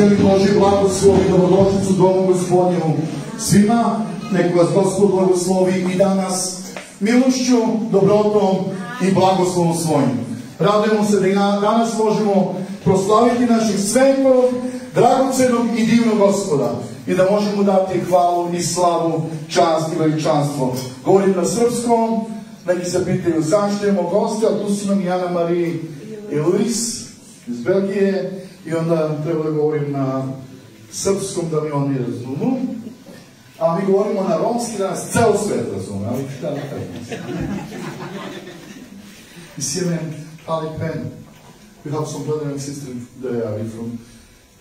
želim Božji blagoslov i dobrodošlicu domu Gospodnjemu svima. Nek vas Gospod blagoslovi i danas milošću, dobrotom i blagoslovom svojim. Radujemo se da danas možemo proslaviti našeg svetog, dragocenog i divnog Gospoda i da možemo dati hvalu i slavu, čast i veličanstvo. Govorim na srpskom, neki se pitaju zašto imamo goste, a tu su nam Jana Marija i Luis iz Belgije i onda treba da govorim na srpskom da mi oni razumu. A mi govorimo na romski, da nas ceo svet razume, ali šta da kažem? I Sjemen Ali Pen, we have some brother and sister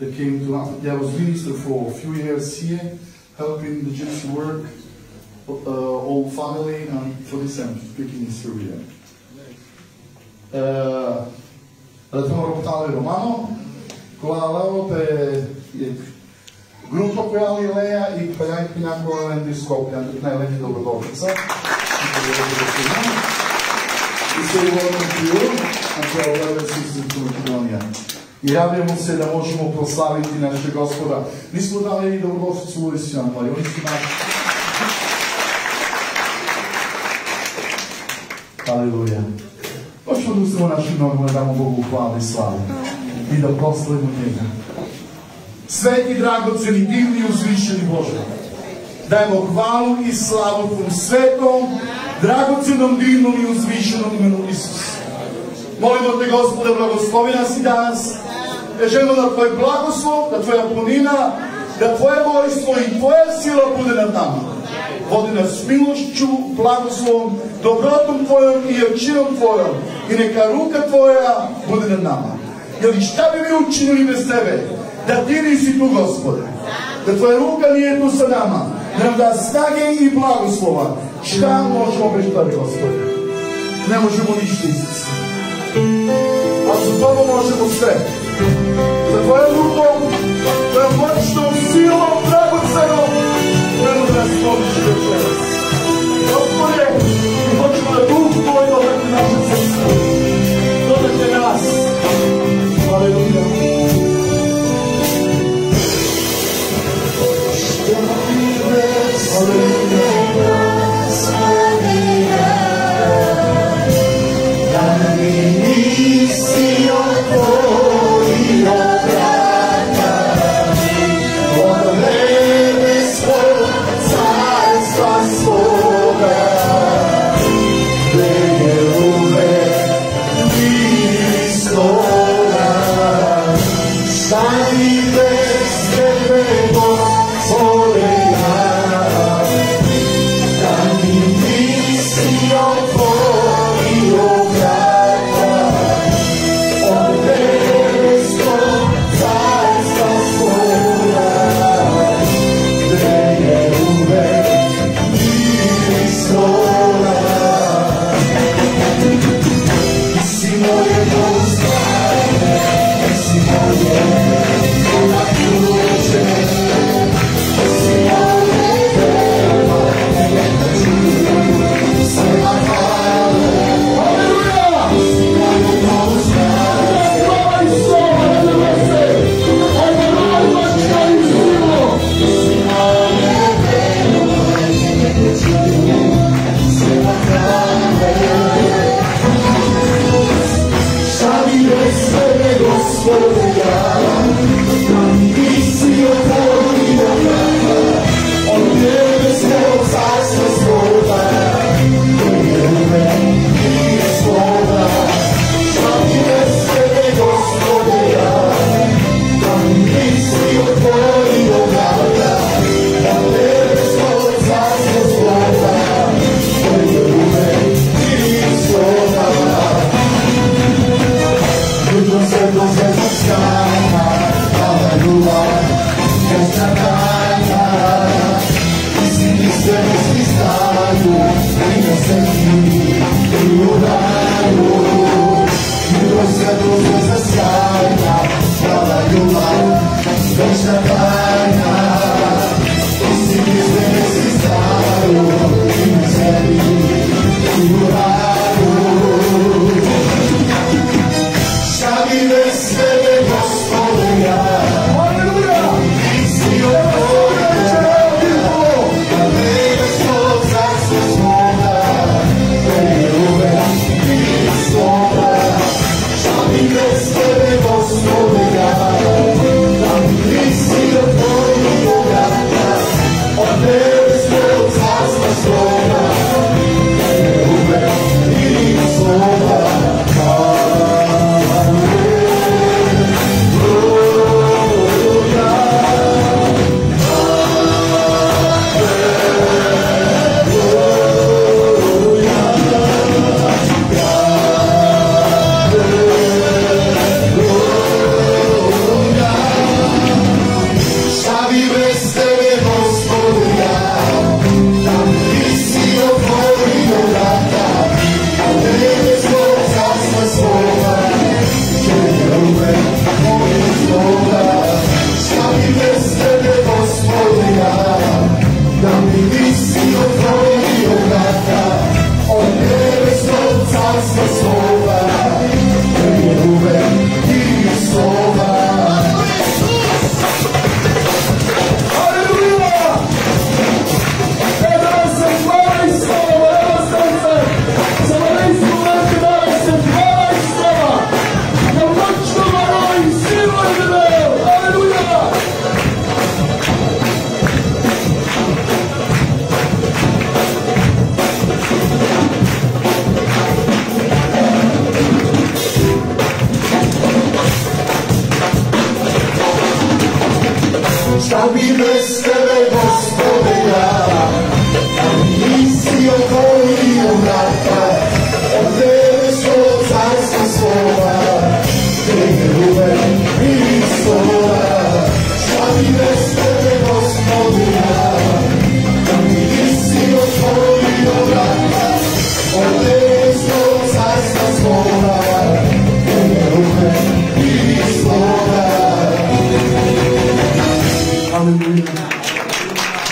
that came to Africa. I was minister for a few years here, helping the Jewish work, all family, and for this I'm speaking in Syria. Radimo portale Romano, con la loro per gruppo quale Lea e per anche una cosa di scoppia, anche una legge dove dorsa. I se volim più, anche la loro sister Makedonija. I radujemo se da možemo proslaviti našeg Gospoda. Nismo dali ni dobrodošlicu u Lisijanu, ali oni su naši. Aleluja. Hoćemo da ustavimo našim nogama, da damo Bogu hvalu i slavu i da proslavimo njega. Sveti, dragoceni, divni, uzvišeni Bože, dajemo hvalu i slavu Tvom svetom, dragocenom, divnom i uzvišenom imenu Isus. Molimo Te, Gospode, blagoslovi nas i danas, da želimo da Tvoj blagoslov, da Tvoja punina, da Tvoje vojstvo i Tvoja sila bude nad nama. Vodi nas milošću, blagoslovom, dobrotom Tvojom i jačinom Tvojom i neka ruka Tvoja bude nad nama. Jer šta bi mi učinili bez Tebe? Da Ti nisi tu, Gospode. Da Tvoja ruka nije tu sa nama. Da nam da snage i blagoslova. Šta možemo bez Tebe, Gospode? Ne možemo ništa, Isus. A za Tobom možemo sve. Za Tvojom rukom, Tvojom moćnom silom, dragocenom, Tvojom da nas vodiš večeras. Gospode, mi hoćemo da Duh Tvoj dodati naše srce. Dodate nas. Aleluja. Hallelujah.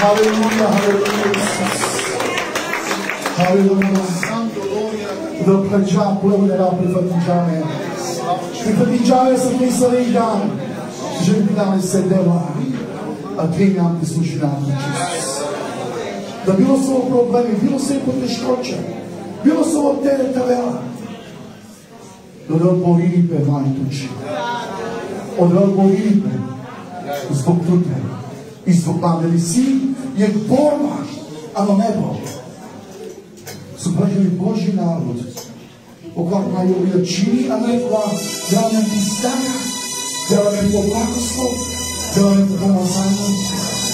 Halleluja, halleluja, Isus. Halleluja. Da plăcea plăul era pe fătingeame. Pe fătingeame să fie să reigan. Și viname se deva. A quem am te služinat, Isus. Da bilo su ovo problemi, bilo su i poteškoće, bilo su ovo tereta vela. Da odpoviripe, majtući. Odpoviripe zbog tute i zbog mladeli. Sin je borba, ano nebo. Su pražili Božji narod. Okakva je uvječini, a rekla da nam ti stane, da nam je blagoslov, da nam je pomazanje,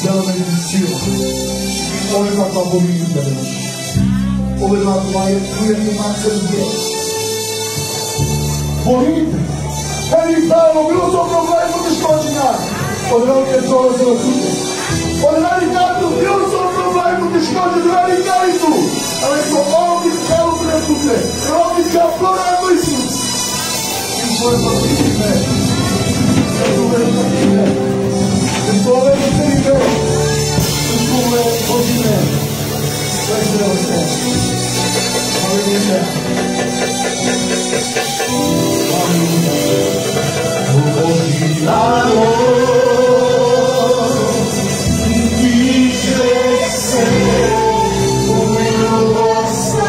da nam je sila. Ovo je kakva pominjite već. Ovo je kakva je uvjetni makar gdje. Pominjite. Kada ih pravimo, bilo to problemu teškoćina. Od velike čove se nasute. Od radikatu, bilo to problemu teškoće, od radikalitu. Ali smo ovdje kao presute. Ovdje kao ploramo Isus. I svoje pominjite. Izgovorite ime. Izgovore Božine. Sve se ostaje. Halleluja. Halleluja. Božji narod diže se u milosti.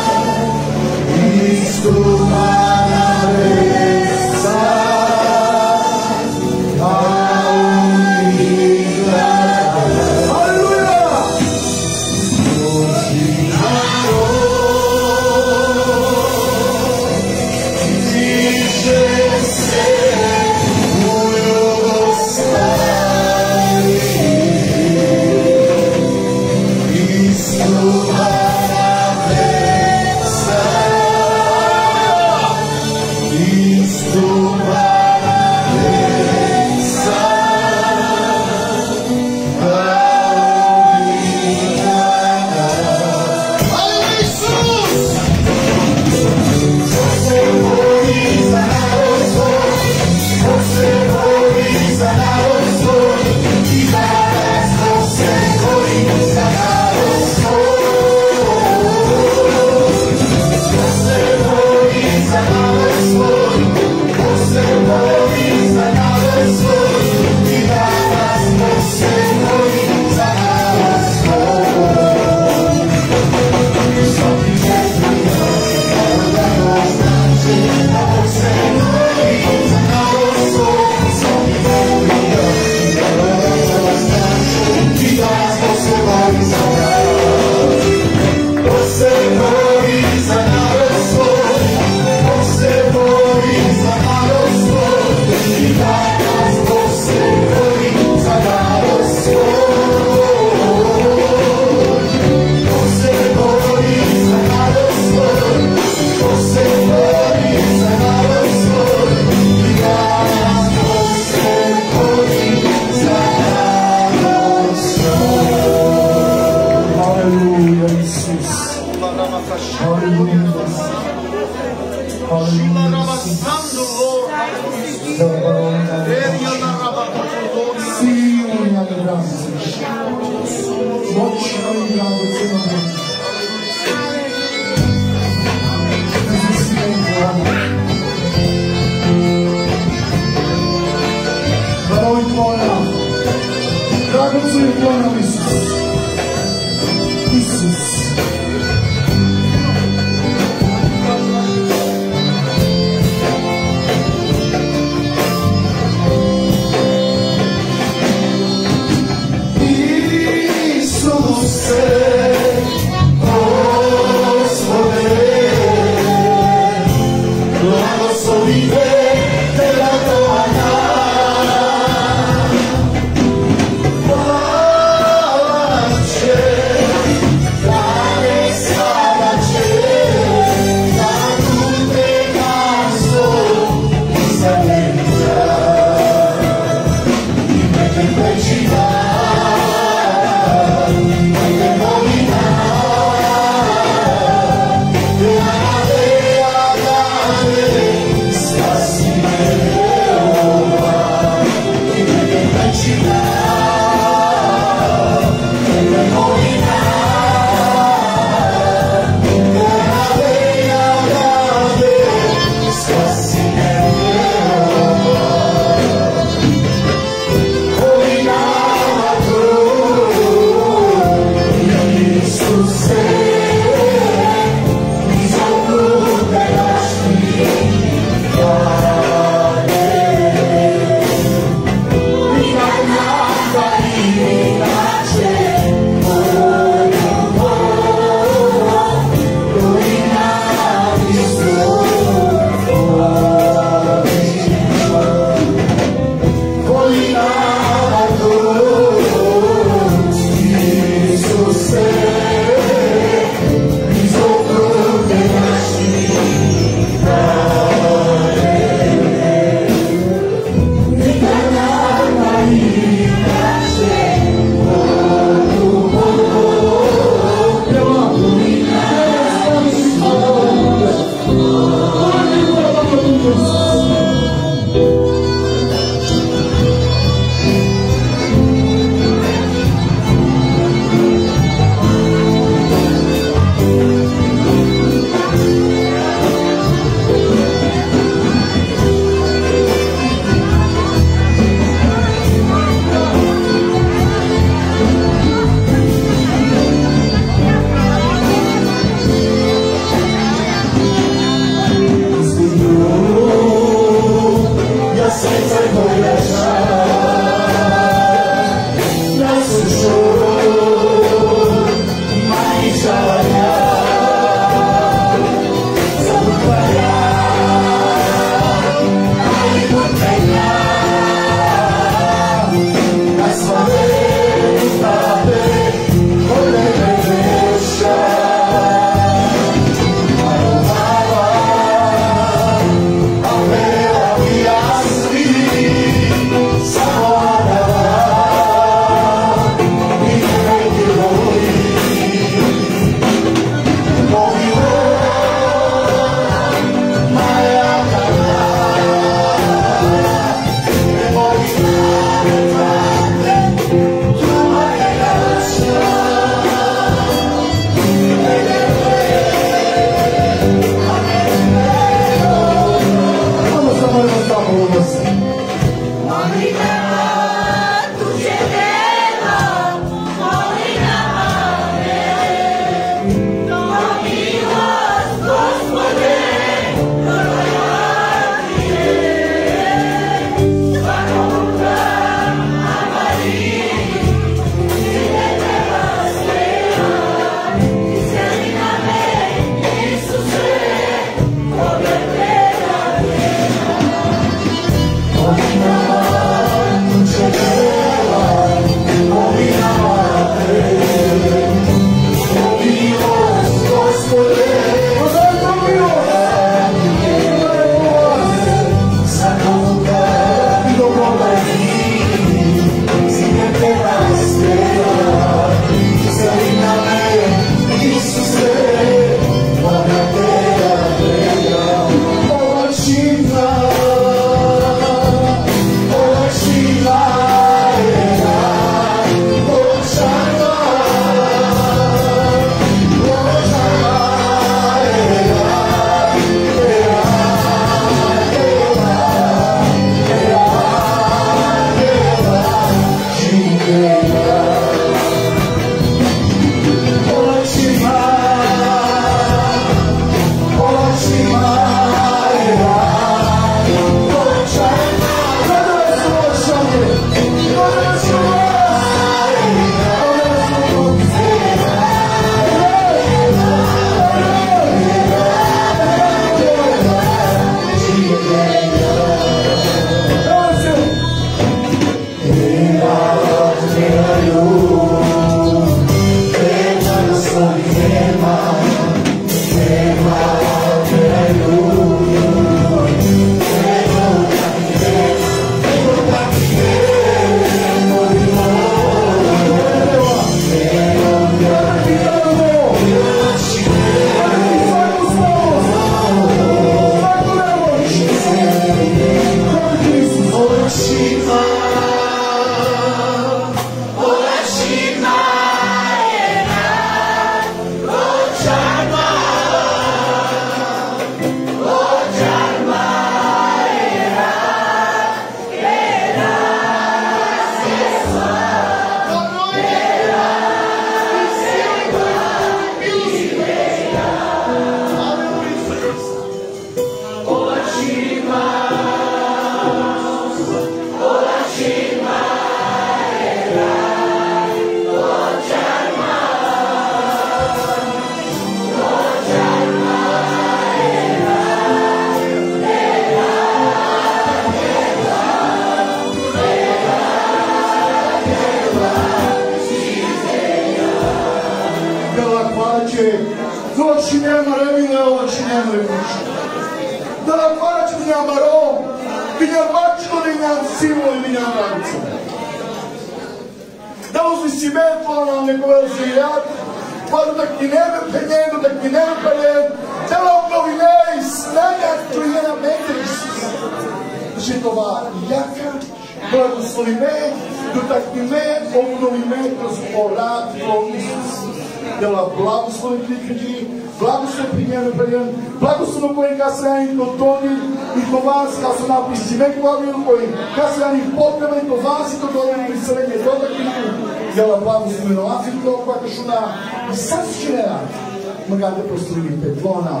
Magari da prostruire buona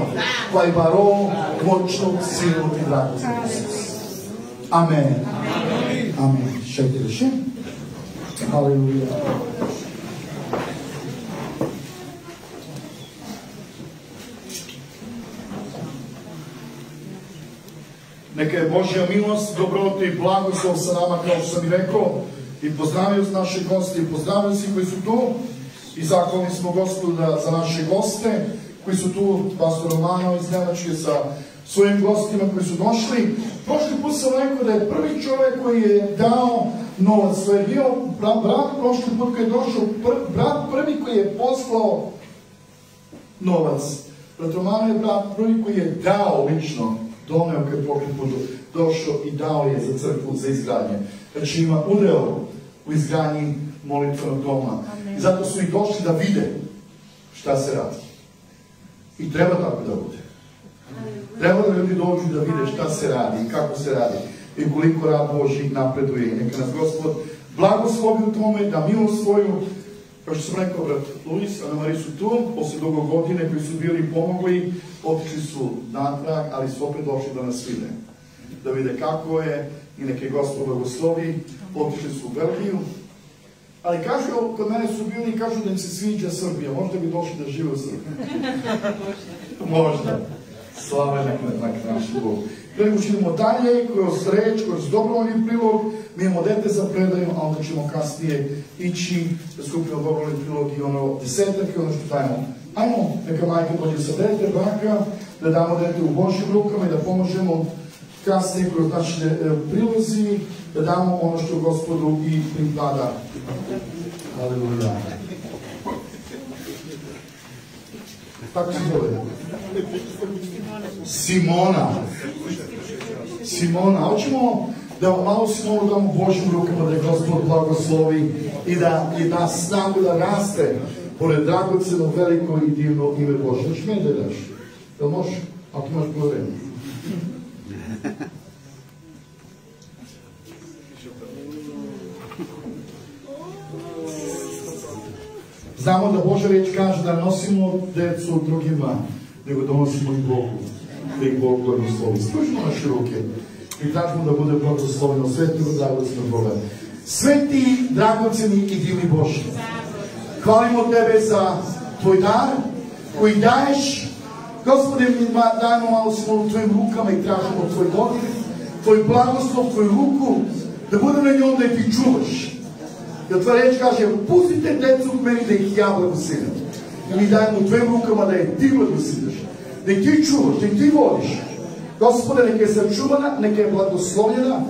vai barò močno silo i drago za Isus. Amen. Amen. Šajte više. Haleluja. Neka je Božja milost, dobrota i blagoslov sa nama, kao što sam i rekao, i pozdravio s naše goste, i pozdravio svi koji su tu, i zahvalni smo Gospodu za naše goste, koji su tu, pastor Romano iz Nemacke sa svojim gostima koji su došli. Prošli put sam rekao da je prvi čovjek koji je dao novac, to je bio brat prošli put koji je došao, brat prvi koji je poslao novac. Brat Romano je brat prvi koji je dao lično, doneo kad je prošli put došao i dao je za crkvu, za izgradnje. Znači ima udeo u izgradnji molitvenog doma. I zato su i došli da vide šta se radi. I treba tako da bude. Treba da ljudi dođu da vide šta se radi i kako se radi i koliko rad Božji napreduje. Neka nas Gospod blagoslovi u tome da milost svoju, kao što sam rekao, brat Luis, Ana Marija su tu, posle dugo godine koji su bili i pomogli, otišli su natrag, ali su opet došli da nas vide. Da vide kako je i neke Gospod blagoslovi, otišli su u Belgiju. Ali kažu, kod mene su bili i kažu da im se sviđa Srbija. Možda bi došli da žive u Srbiji. Možda. Slava neka naši Bog. Gledamo, idemo dalje, kroz reč, kroz dobrovoljni prilog. Mi imamo dete za predaju, a onda ćemo kasnije ići da skupimo dobrovoljni prilog i ono desetak i ono što dajemo. Ajmo, neka majka dođe sa dete, baka, da damo dete u Božjim rukama i da pomožemo kasnije kroz naše prilozi, da damo ono što Gospodu i pripada. Haleluja. Kako se zove? Simona. Simona. Hoćemo da malo Simonu damo Božjim rukama, da je Gospod blagoslovi i da snagu da raste pored dragoceno, veliko i divno ime Božje. Hoćeš meni da daš? Jel možeš? Ako imaš bilo vreme. Znamo da Božja reč kaže da nosimo decu drugima, nego da nosimo i Bogu. da ih Bog blagoslovi. Spružimo naše ruke i tražimo da bude blagosloveno sveti dragoceni Boga. Sveti, dragoceni i divni Bože, hvalimo Tebe za Tvoj dar koji daješ. Gospode, mi dajemo malo smo u Tvojim rukama i tražimo Tvoj dodir, Tvoj blagoslov, Tvoju ruku, da bude na njom da ih Ti čuvaš. Jer Tvoja reč kaže, pustite decu k meni da ih ja blagosilim. I mi dajemo u Tvojim rukama da ih Ti blagosiliš, da ih Ti čuvaš, da ih Ti vodiš. Gospode, neka je sačuvana, neka je blagoslovljena.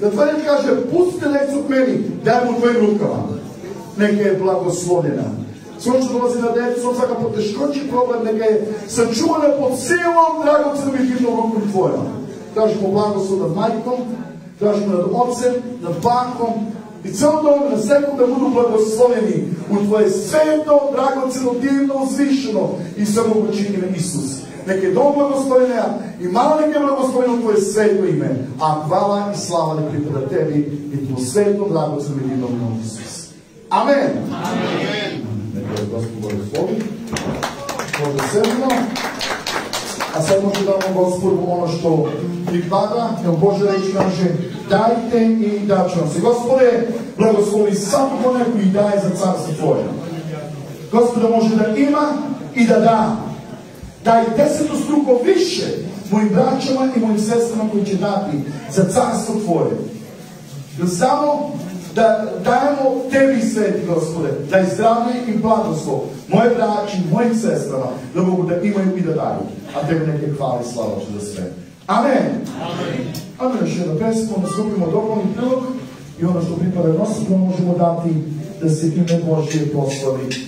Da Tvoja reč kaže, pustite decu k meni, dajemo u Tvojim rukama, neka je blagoslovljena. Sve što dolazi na decu, svaka poteškoći problem, neka je sačuvana pod silom dragocenom i divnom rukom Tvojom. Tražimo blagoslov nad majkom, tražimo nad ocem, nad bakom i celom domu na sekundu da budu blagoslovljeni u Tvoje sveto, dragoceno, divno, uzvišeno i samoguće ime Isus. Neka je dom blagoslovljena i malo neka je blagoslovljeno u Tvoje sveto ime, a hvala i slava ne pripada Tebi i Tvoje sveto, dragoceno i divno ime Isus. Amen. Amen. Neka je Gospod blagoslovi. Možda sedimo. A sad možda damo Gospodu ono što pripada, jer Bože reč kaže, dajte i dat ću vam se. Gospode, blagoslovi svakog onog koji daje za carstvo Tvoje. Gospode, može da ima i da da. Daj 10-struko više mojim braćama i mojim sestrama koji će dati za carstvo Tvoje. Jer samo da dajemo Tebi, sveti Gospode, daj zdravlje i blagoslov moje braći, mojim sestrama, da mogu da imaju i da daju. A Tebi neke hvali i slava za sve. Amen. Amen. Još jedna pesma, da skupimo dovoljni prilog i ono što pripada nosima možemo dati da se ime Božje proslavi.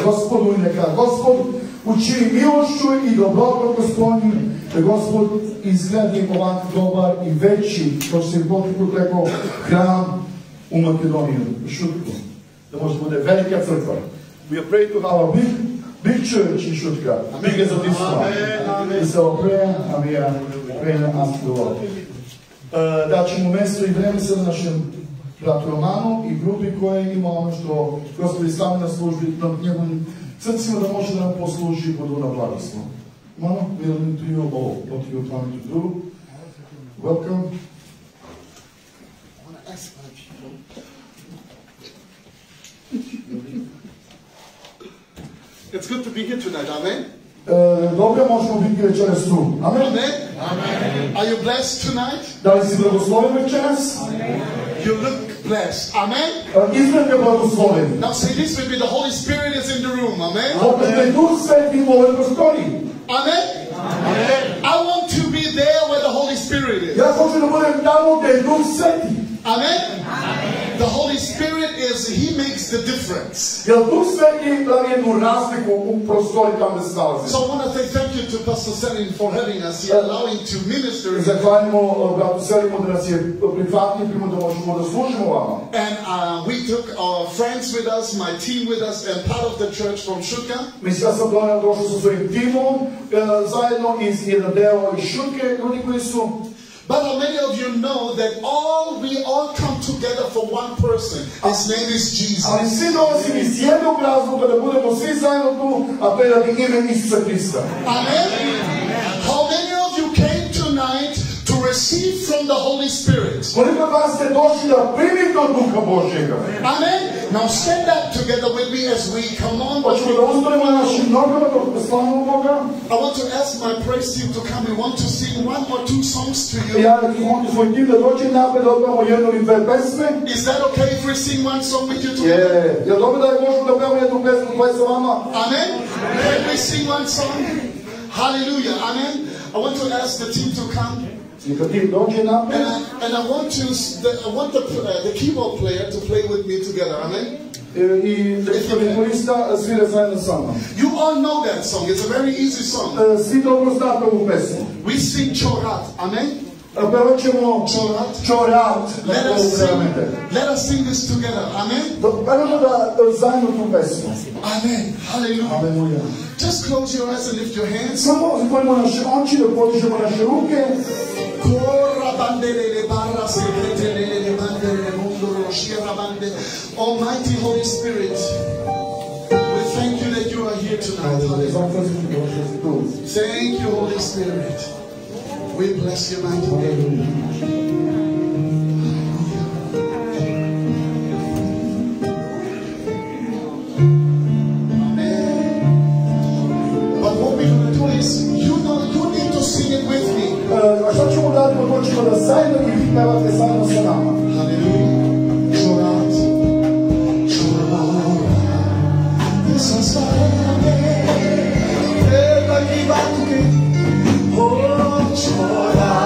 Gospodu i neka Gospod učini milošću i dobrotom Gospodnju, da Gospod izgradi ovako dobar i veći, kao što se potipu rekao, hram u Makedoniju, u Šutku, da može bude velika crkva. We are praying to have a big church in Šutka, big as a this one. This is our prayer, and we are praying and asking the Lord. Da ćemo mjesto i vreme sa našem bratu Romanu i grupi koja ima ono što Gospod stavlja na službi nad njegovim srcima da može da nam posluži i budu na blagoslov. Romano, we are listening to you all, what you are trying to do. Welcome. It's good to be here tonight, amen? Dobro, možemo biti večeras tu. Amen. Amen. Are you blessed tonight? Da li si blagosloven večeras? Amen. You look blessed. Amen. Izgleda blagosloven. Now say this with me, the Holy Spirit is in the room. Amen. Opet Duh Sveti u ovoj prostoriji. Amen. Amen. I want to be there where the Holy Spirit is. Ja hoću da budem tamo gdje je Duh Sveti. Amen. The Holy Spirit is, He makes the difference. Jer Duh Sveti pravi jednu razliku u prostori tamo gdje se nalazi. So I want to say thank you to Pastor Selin for having us here, allowing to minister. Zahvaljujemo bratu Selinu da nas je prihvatio primo da možemo da služimo vama. And we took our friends with us, my team with us, and part of the church from Šutka. Mislim, ja sam došao sa svojim timom, zajedno iz jedan deo iz Šutke, ljudi koji su. But many of of you know that we all come together for one person. His name is Jesus. Ali svi dolazimo iz jednog razloga da budemo svi zajedno tu, a to je radi ime Isusa Krista. Amen. How many of you came tonight to receive from the Holy Spirit? Koliko vas ste došli da primite od Duha Božjega? Amen. Now stand up together with me as we come on. Hoćemo da ustojimo na našim nogama dok slavimo Boga. I want to ask my praise team to come. We want to sing one or two songs to you. Ja molim svoj tim da dođe napred da odpevamo jednu ili dve pesme. Is that okay if we sing one song with you together? Je li dobro da je možemo da pevamo jednu pesmu koja je sa vama? Amen. Can we sing one song? Hallelujah. Amen. I want to ask the team to come. Neka tim dođe napred. And I want the keyboard player to play with me together. Amen. I instrumentalista svira zajedno sa mnom. You all know that song. It's a very easy song. Svi dobro znate ovu pesmu. We sing Chorat. Amen. Pevat ćemo Chorat. Let us sing this together. Amen. Pevamo da zajedno tu pesmu. Amen. Hallelujah. Hallelujah. Just close your eyes and lift your hands. Samo zatvorimo naše oči, da podižemo naše ruke. Almighty Holy Spirit, we thank you that you are here tonight. Thank you, Holy Spirit. We bless your mighty name. But what we're going to do is, you need to sing it with me. A šta ćemo raditi? Hoćemo da zajedno i vi pevate zajedno sa nama. Hallelujah. Chorat, chorat, esa sabe, ela que bate, oh chorar,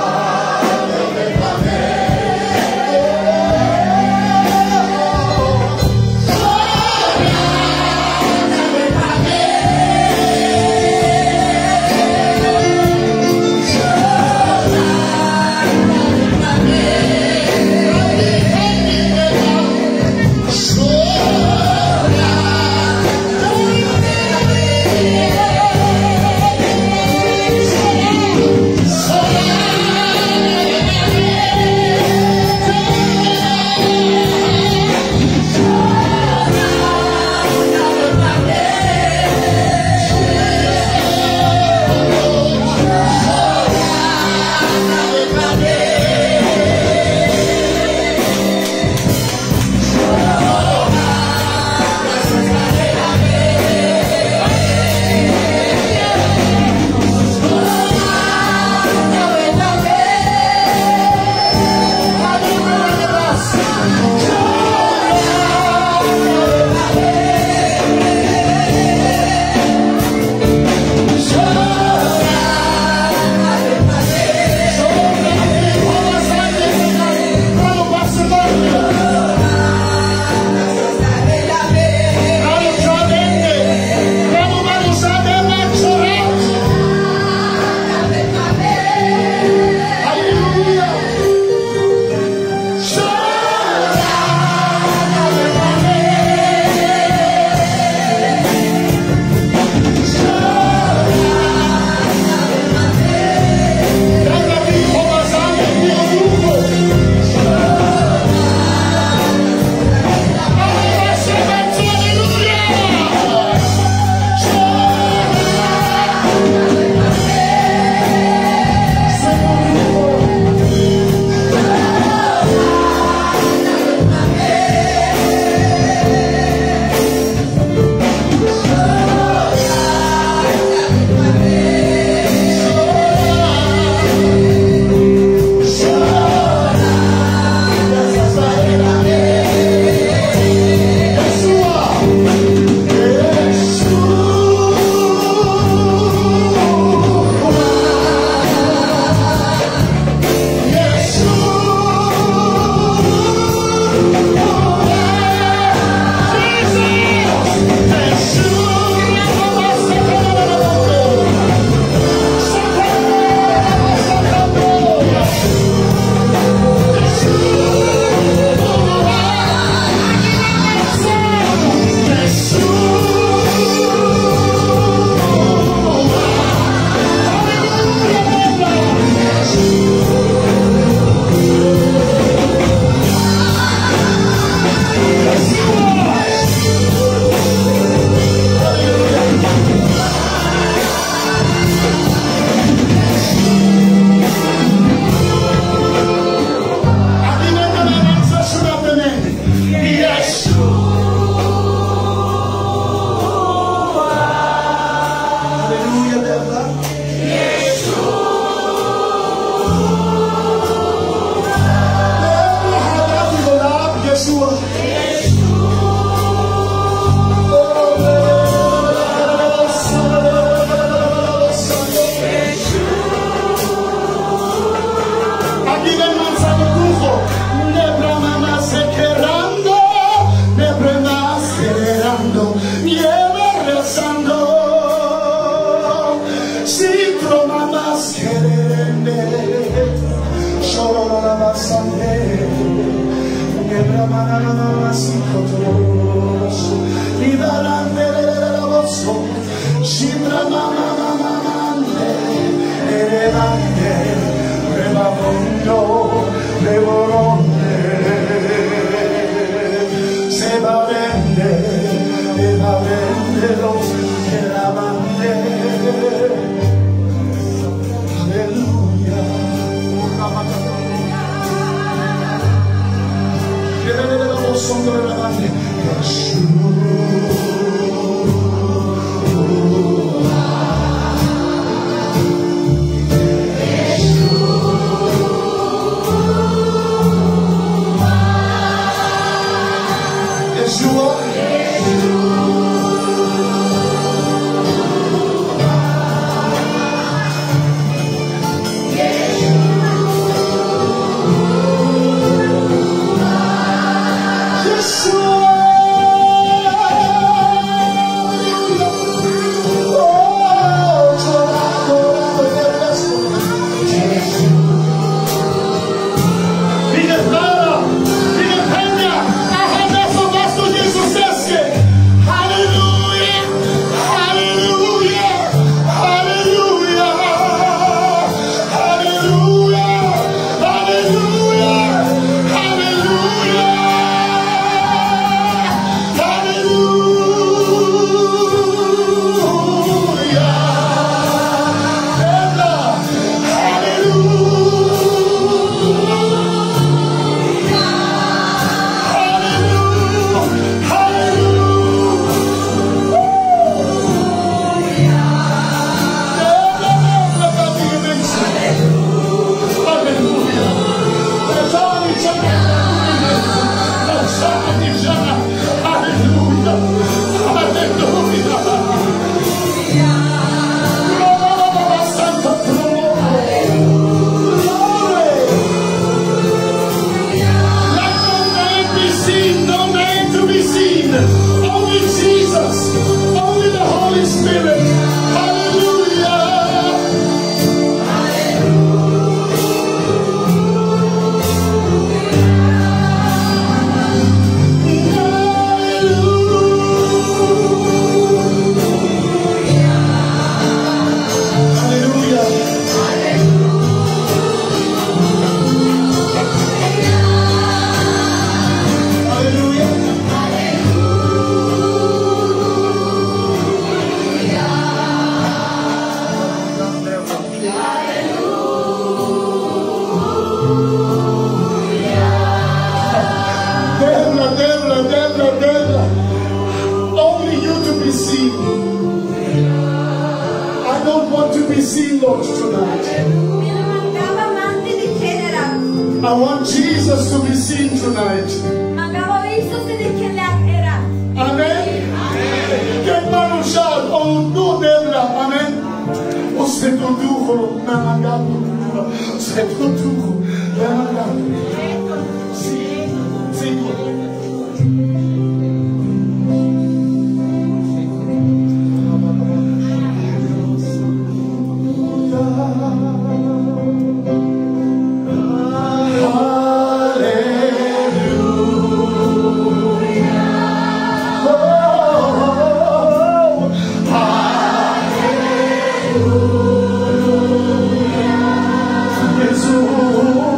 I want Jesus to be seen tonight. Amen. Can man shout, oh no, Debra, amen. O Sveto Duhu, namagato, Sveto Duhu, namagato. Jesus.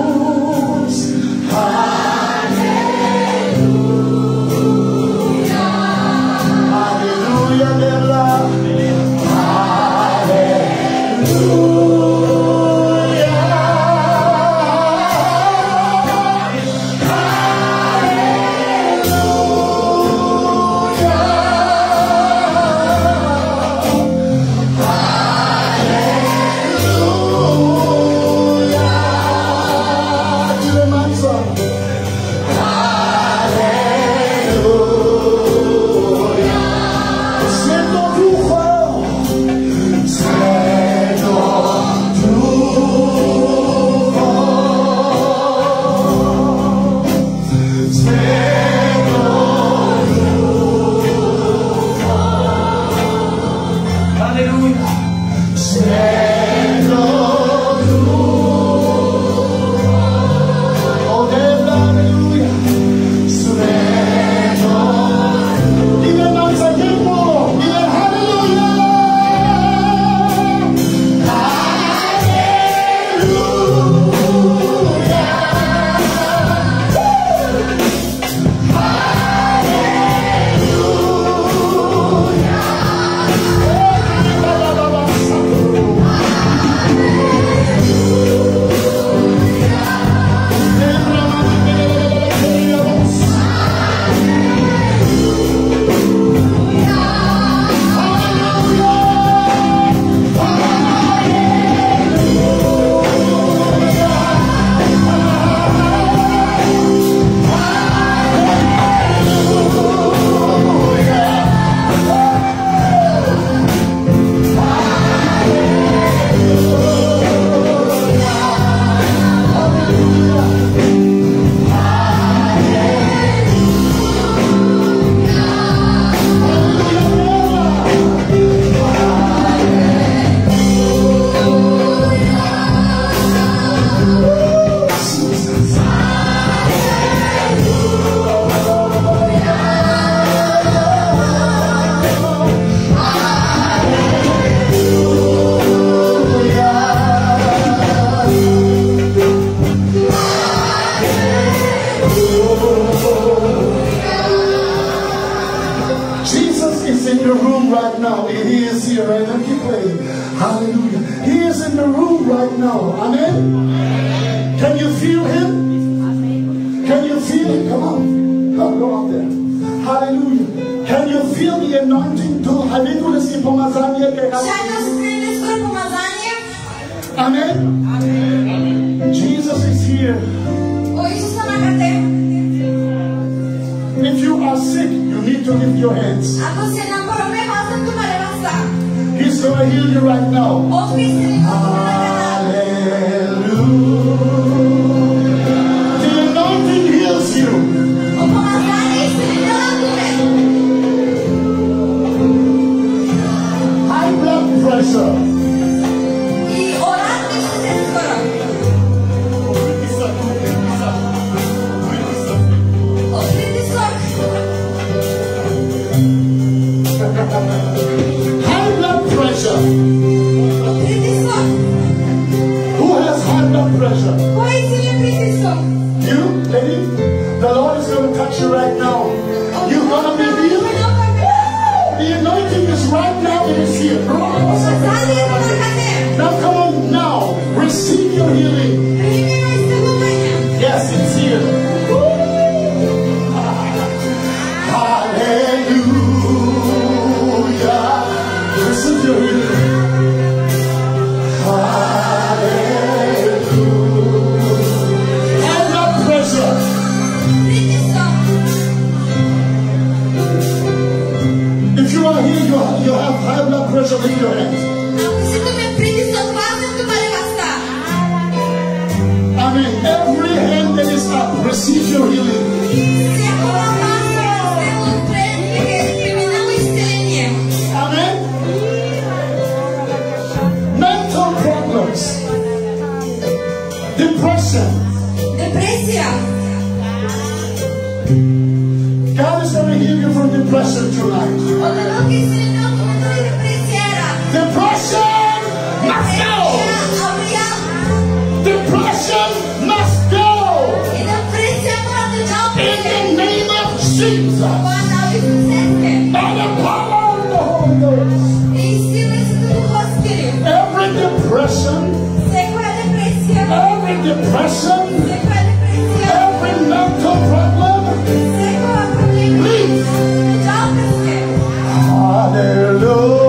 here, right? Let me keep playing. Hallelujah. He is in the room right now. Amen. Can you feel him? Can you feel him? Come on. Come, go out there. Hallelujah. Can you feel the anointing? Amen. Jesus is here. If you are sick, you need to lift your hands. He's going to heal you right now. Hallelujah. The anointing heals you. High blood pressure. High blood pressure. Who has high blood pressure? You, lady? The Lord is going to touch you right now. You're going to be healed. The anointing is right now. It is here. Now come on now. Receive your healing. Yes, it's here. Hallelujah. Receive your healing. Hallelujah. High blood pressure. If you are here, you have high blood pressure, lift your hands. Amen. Every hand that is up, receive your healing. Amen. Mental problems, depression. God is going to heal you from depression tonight. Depression must go. Depression must go. In the name of Jesus. By the power of the Holy Ghost. Every depression, every mental problem, leave. Hallelujah.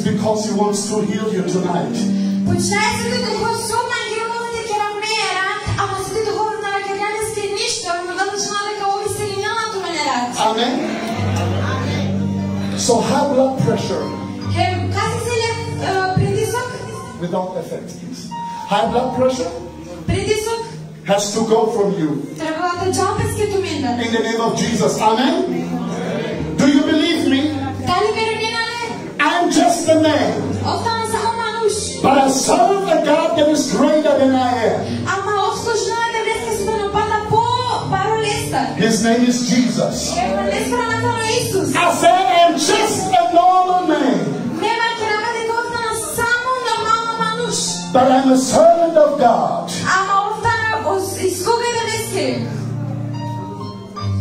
Because he wants to heal you tonight. So high blood pressure without effect, please. High blood pressure has to go from you. In the name of Jesus. Amen. Do you believe me? I'm just a man. But I serve a God that is greater than I am. His name is Jesus. I said I'm just a normal man. But I'm a servant of God.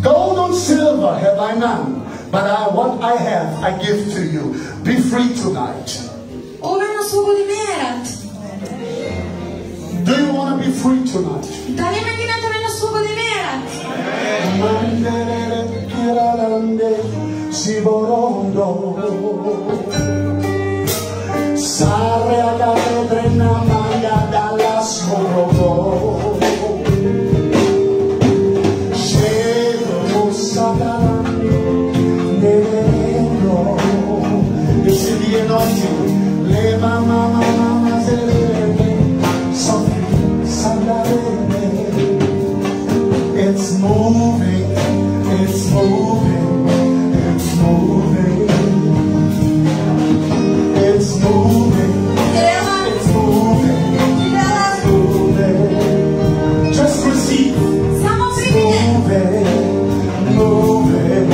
Gold and silver have I none, but what I have I give to you. Be free tonight. Do you want to be free tonight? It's moving, it's moving, it's moving, it's moving, it's moving, it's moving. Just receive. Moving, moving,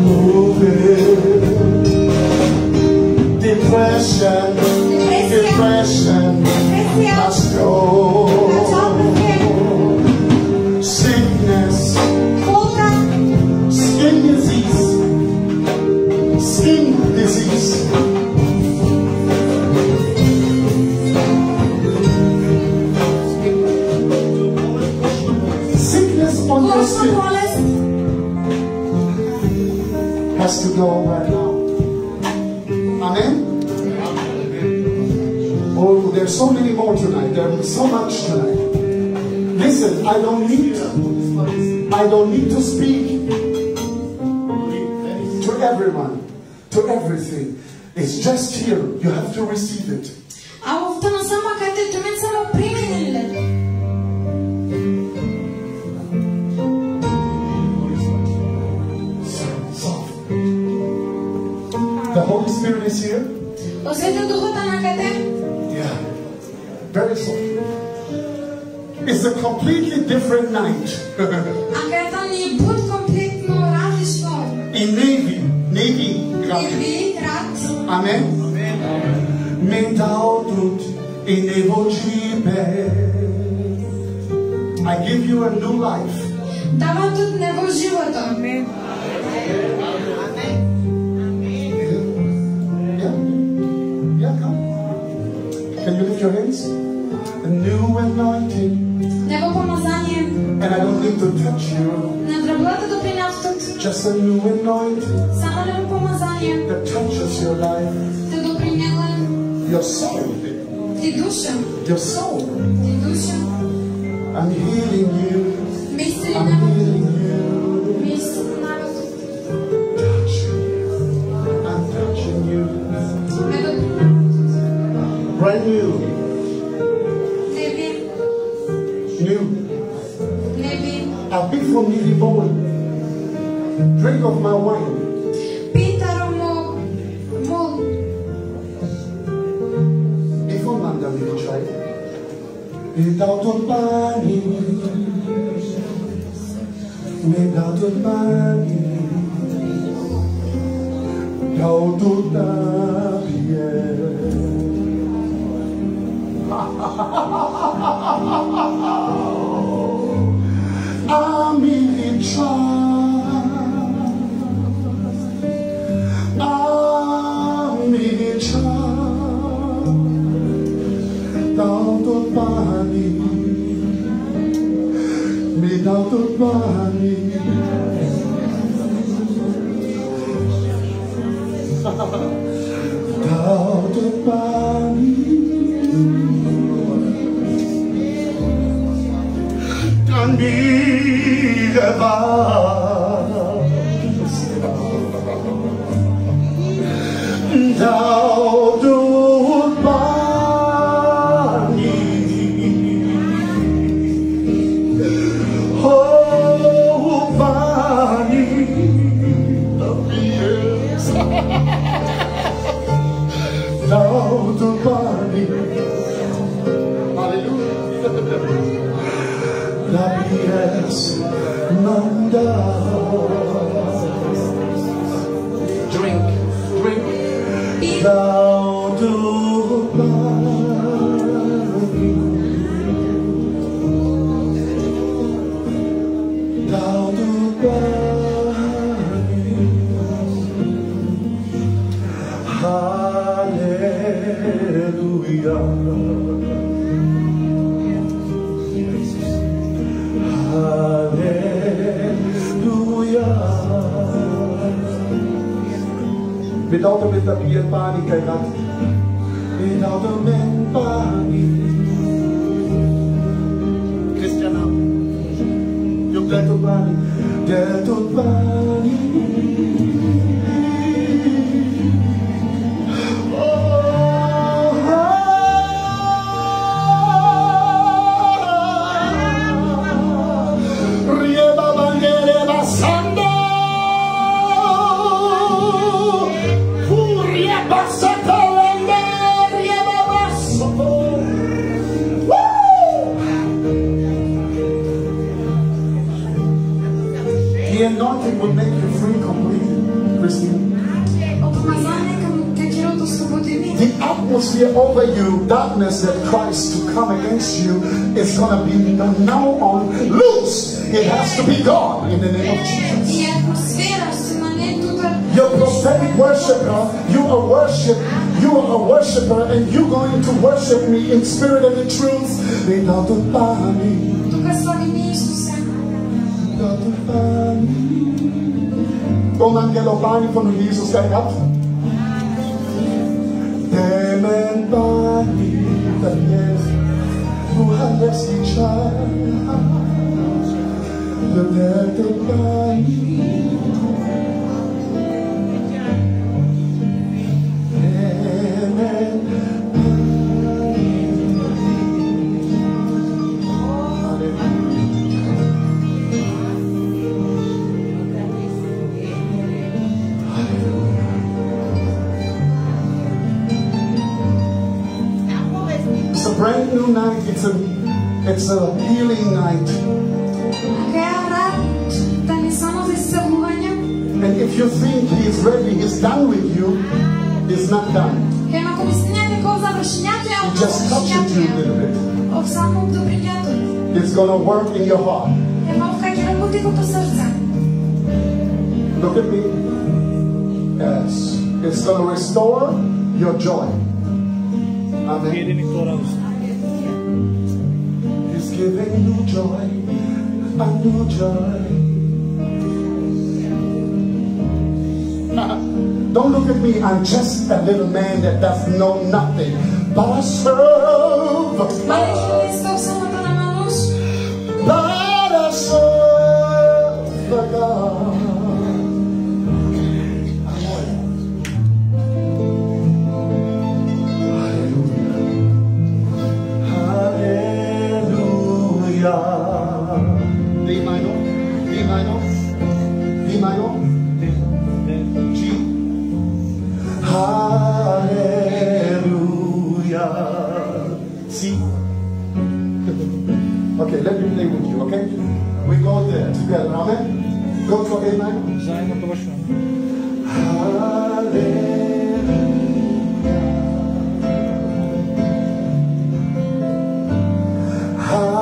moving. Depression, depression must go. Sickness, skin disease, skin disease. Sickness on your skin has to go right now. Amen. Oh, there's so many more tonight. There's so much tonight. Listen, I don't need to speak to everyone, to everything. It's just here. You have to receive it. The Holy Spirit is here. Yeah. Very soft. It's a completely different night. In Navy grad. Amen. I give you a new life. Amen. Yeah, come. Can you lift your hands? A new anointing. And I don't need to touch you. Just a new anointing that touches your life, your soul, your soul. I'm healing you. I'm healing you. I'm touching you. Brand new. New. I've been from Nili Bowl. Drink of my wine. If I'm under me, try it. Without a body, without a body, without a body. I'm in charge. I'm in charge. Without a body, without a body. Without a body. And be the Thou dost bani, oh bani, yes. Thou dost bani, hallelujah. Yes, Manda. Drink. Thou do bani, thou do bani, hallelujah. Without a bit of beer panic, I got without a man panic. Christian, you're dead to panic, dead to panic. The anointing will make you free completely, Christian. The atmosphere over you, darkness that tries to come against you, is going to be now on loose. It has to be gone in the name of Jesus. You're a prophetic worshiper. You are a worshiper, and you're going to worship me in spirit and in truth. Without the body. Kom angelo bani van Jezus gehad. Temen bani dat jest buhalski czas. Dodete bani. Brand new night. It's a healing night. And if you think he's ready, he's done with you, he's not done. He just touched you a little bit. It's gonna work in your heart. Look at me. Yes. It's gonna restore your joy. Amen. He's giving you joy, a new joy. Don't look at me, I'm just a little man that does know nothing. But I serve a God. Okay, let me play with you, okay? We go there together, amen? Go for amen. Hallelujah. Hallelujah.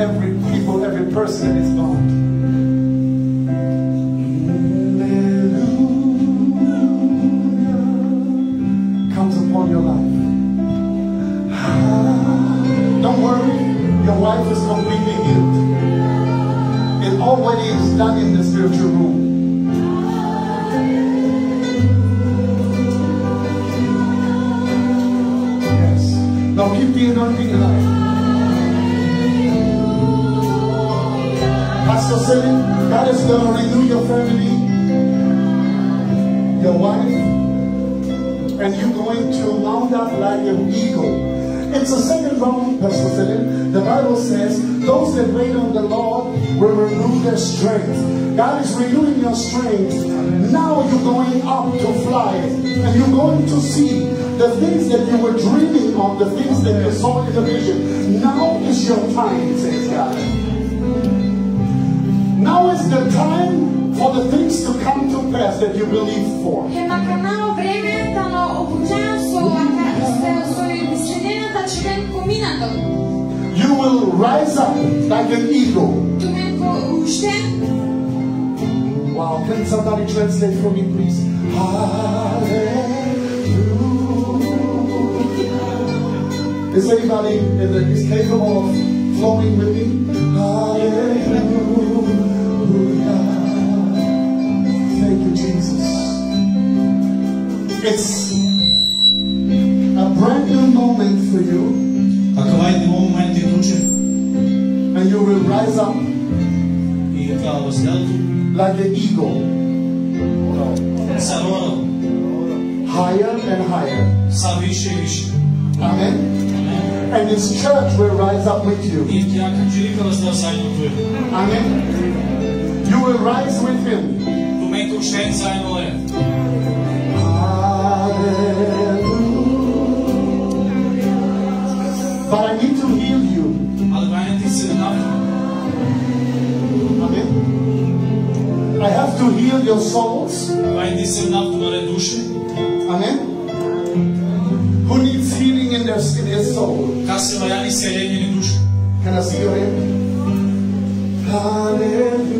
every people, every person that is bound. Hallelujah comes upon your life. Don't worry, your wife is completely healed. It already is done in the spiritual room. Yes. Now keep the anointing alive. Pastor Selim, God is going to renew your family, your wife, and you're going to mount up like an eagle. It's a second round, Pastor Selim. The Bible says, those that wait on the Lord will renew their strength. God is renewing your strength. Now you're going up to fly. And you're going to see the things that you were dreaming of, the things that you saw in the vision. Now is your time, says God. Now is the time for the things to come to pass that you believe for. You will rise up like an eagle. Wow, can somebody translate for me, please? Hallelujah. Is anybody is capable of flowing with me? Hallelujah. Thank you, Jesus. It's a brand new moment for you. And you will rise up like an eagle. Higher and higher. Amen. And His church will rise up with you. Amen. You will rise with Him. But I need to heal you. Amen. I have to heal your souls. Amen. Who needs healing in their soul? Can I see your hand? Hallelujah.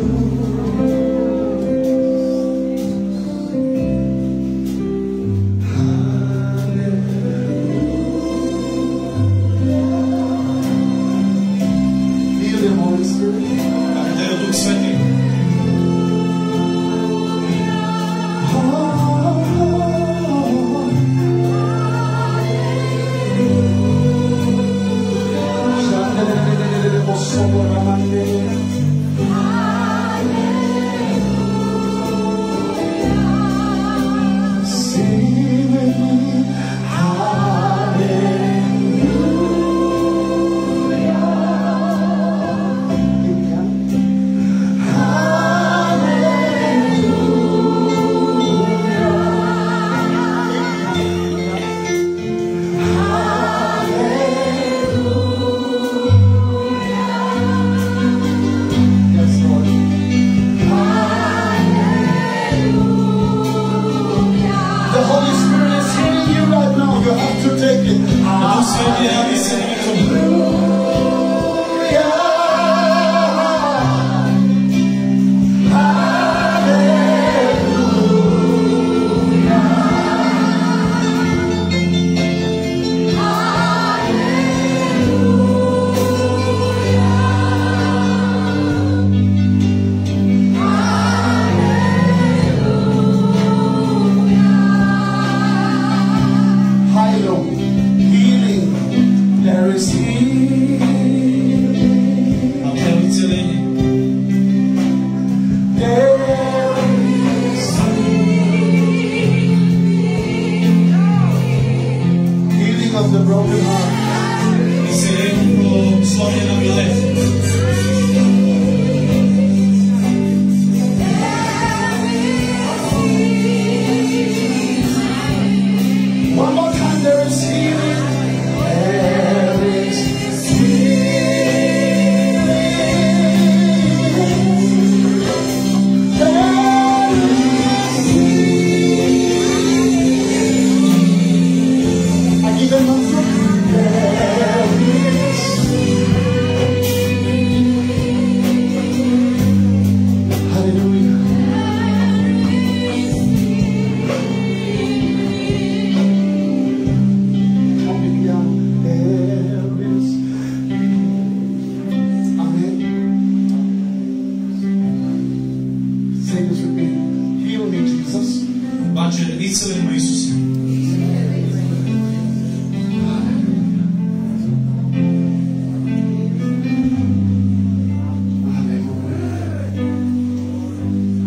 veselimo Isuse.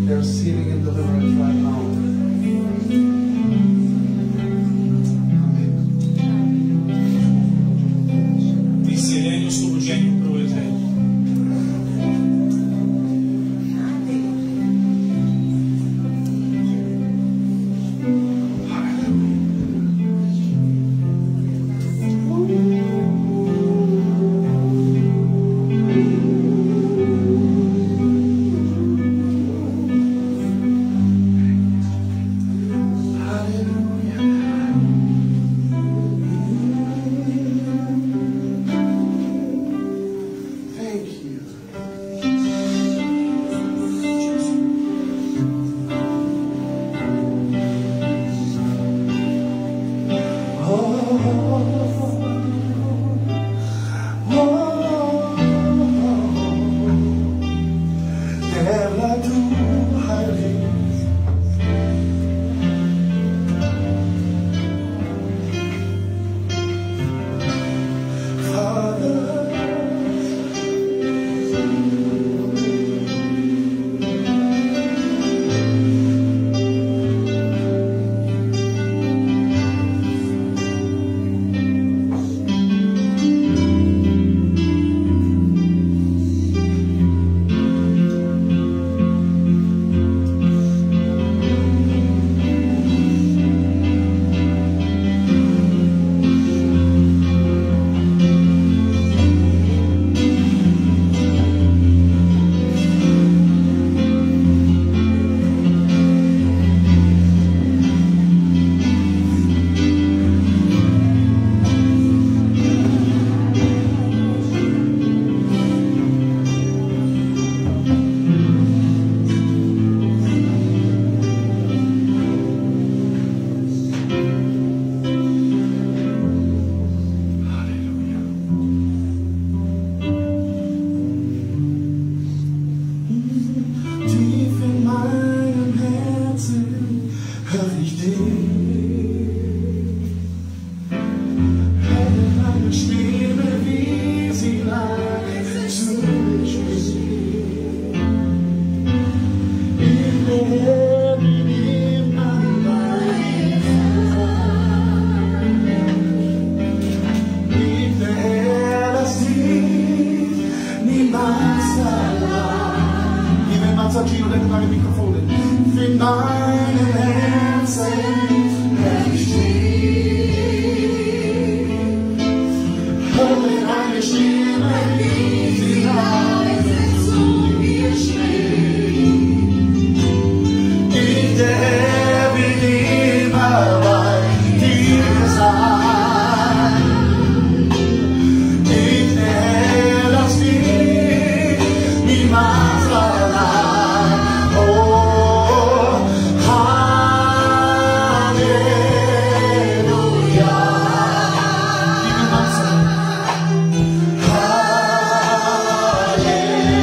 They're receiving and deliverance right now. Исцеление, освобождение управо е Твое.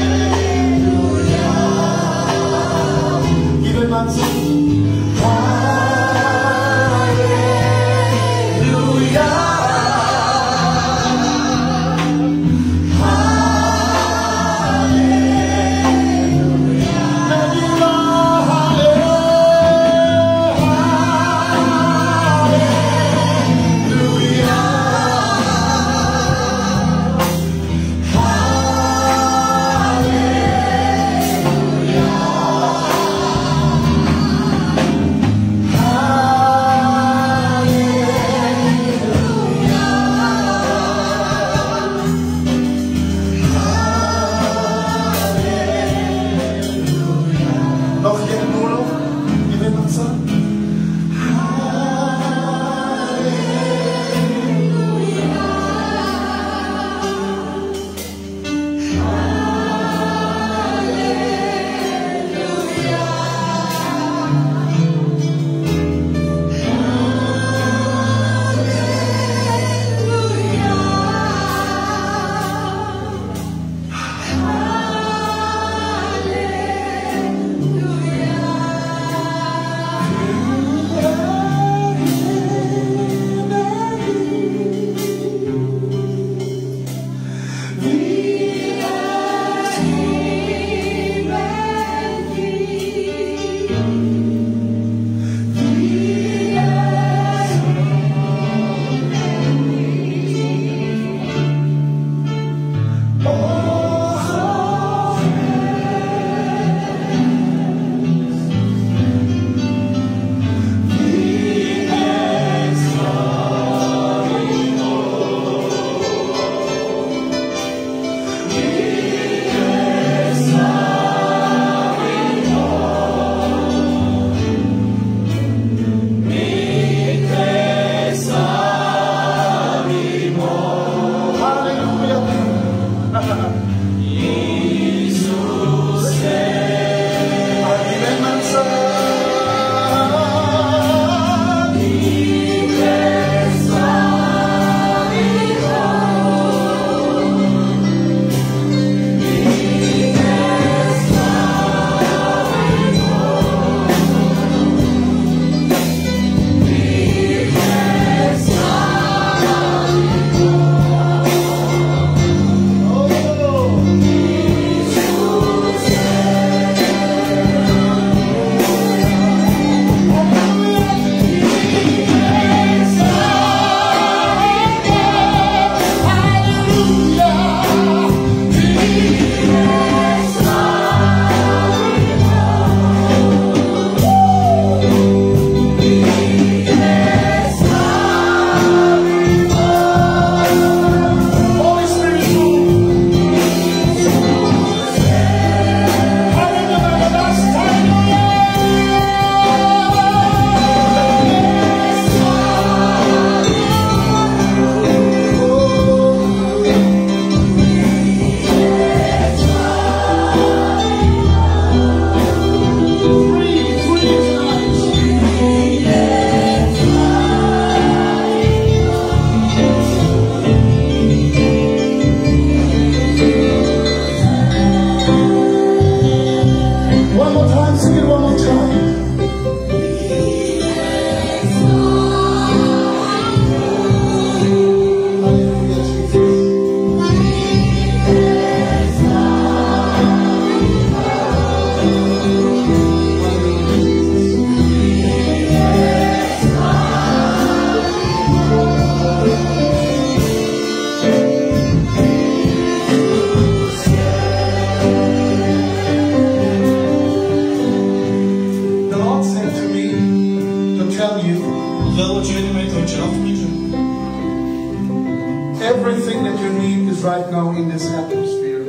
Everything that you need is right now in this atmosphere.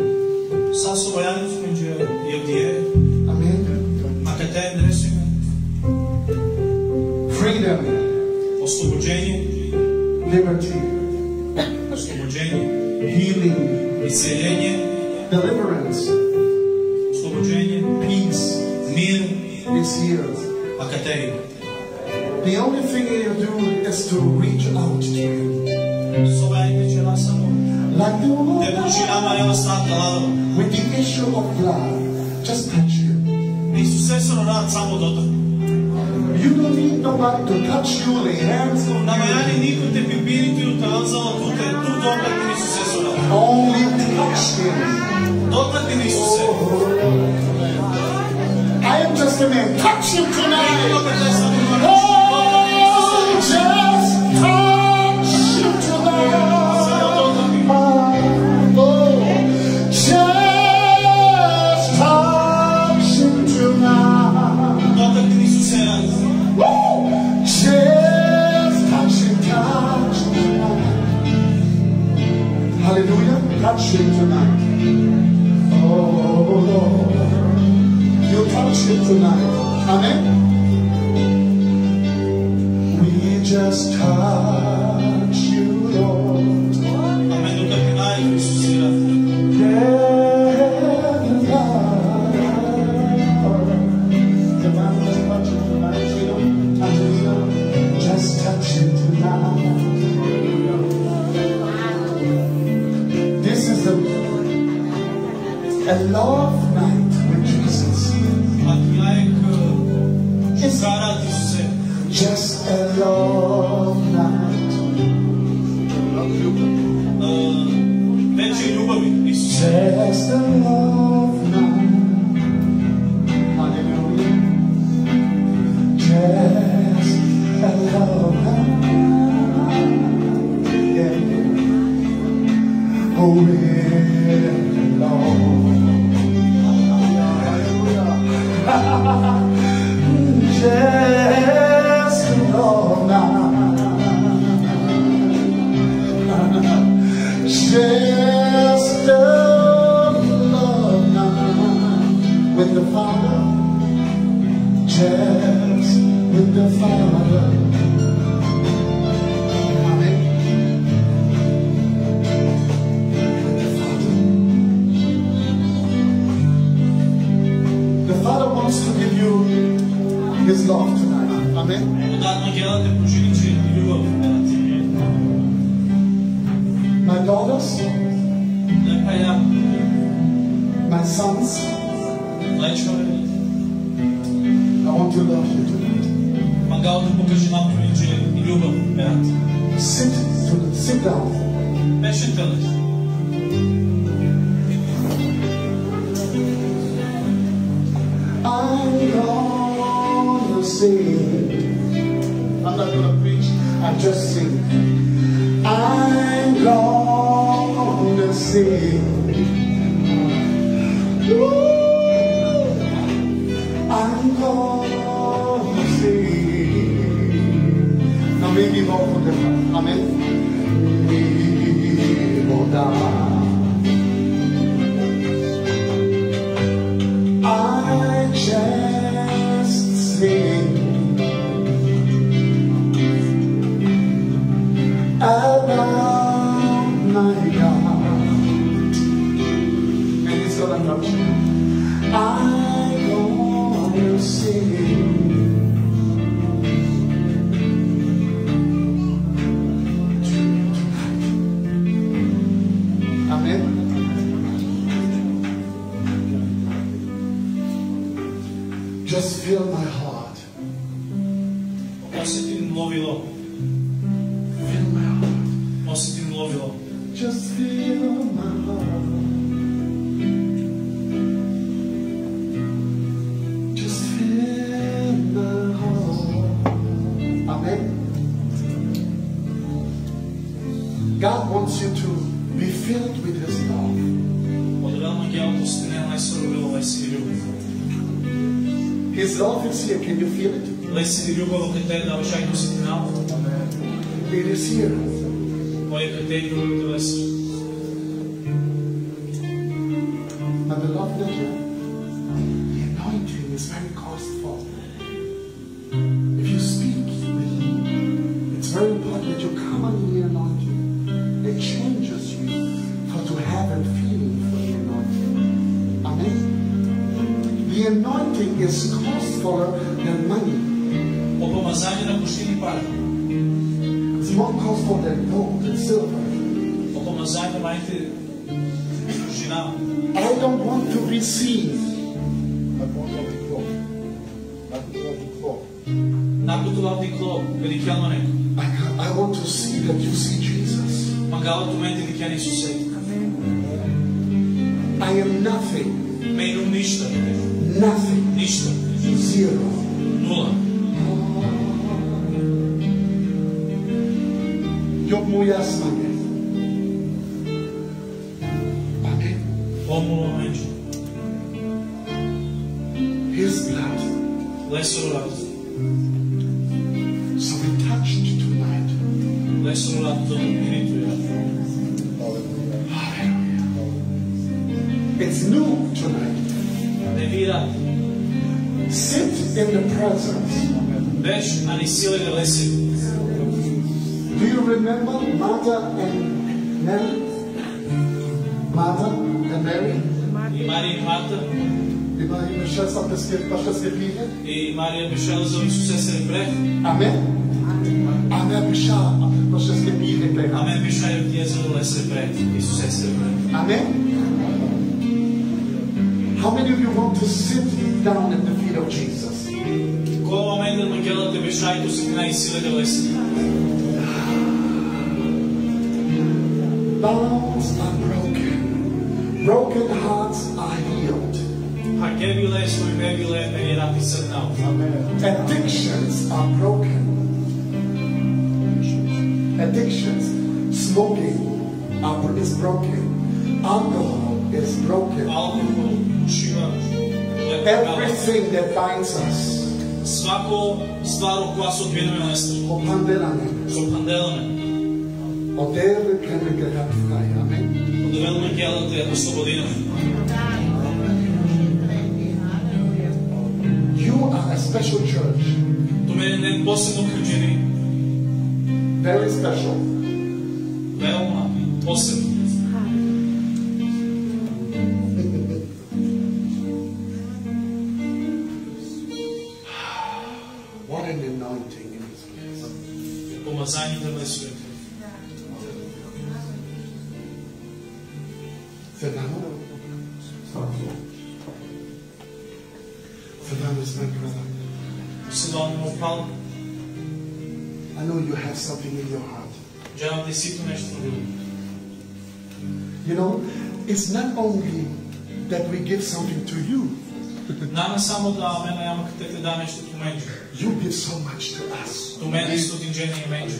Amen. Freedom. Liberty. Healing. Deliverance. Peace. Is here. The only thing you do is to reach out to Him. Like the woman with the issue of blood, just touch Him. You don't need nobody to touch you, lay hands on you. Only touch Him. I am just a man. Touch Him tonight. Oh, just touch Him tonight. Hallelujah. Touch Him tonight. Oh Lord. You touch Him tonight. Amen. We just touch You, Lord. Just touch Him tonight. This is a love night with Jesus. It's just a love night. Just a love night. Hallelujah. Just a love night. Yeah. Oh, yeah. Father. Amen. The Father wants to give you His love tonight. Amen. My daughters, my sons, I want to love you tonight. Sit down. I'm gonna sing. I'm not gonna preach, I'm just singing. I'm gonna sing. I'm gonna sing. Now maybe more for them. Amen. I just sing about my God, and He's gonna touch you. I'm gonna sing. Amen. Just feel my heart. Osjetim lovilo. Feel my heart. Osjetim lovilo. Just feel my heart. Just feel my heart. Amen. God wants you to be filled with His love. His love is here. Can you feel it? It is here. My beloved, the anointing is very costful. If you speak with me, it's very important that you come under the anointing. It changes you to have a feeling for the anointing. Amen. The anointing is costfuler than money. It's more costful than gold and silver. I don't want to receive. I want to be clothed. I want to see that you see Jesus. I am nothing. Nothing. Zero. Yok mu jasne? Amen. His blood. So we touched tonight. Hallelujah. It's new tonight. Sit in the presence. Do you remember Martha and Mary? Martha and Mary? И Мария Мишел са паща пиха. И Мария Мишел за Исуса се прeh. Amen. Amen Мишел паща пиха пеха. Amen Mишел дјезо се прeh. Исуса се прeh. Amen. How many of you want to sit down at the feet of Jesus? Кој момент да мангелате бешајто се на Исиле да леси. Bones are broken. Broken hearts are healed. Addictions are broken. Addictions. Smoking is broken. Alcohol is broken. Everything that binds us. Amen. You are a special church. Do mene posebno kanđeri. Very special. Veoma posebno. What an anointing in this place. Pomazanje da me svete. Fernando is my brother. Silvano upal. I know you have something in your heart. Želim da si tu nešto drugo. You know, it's not only that we give something to you. Nama samo da mena jama kad te da nešto tu među. You give so much to us. Tu mene isto dinđenje i među.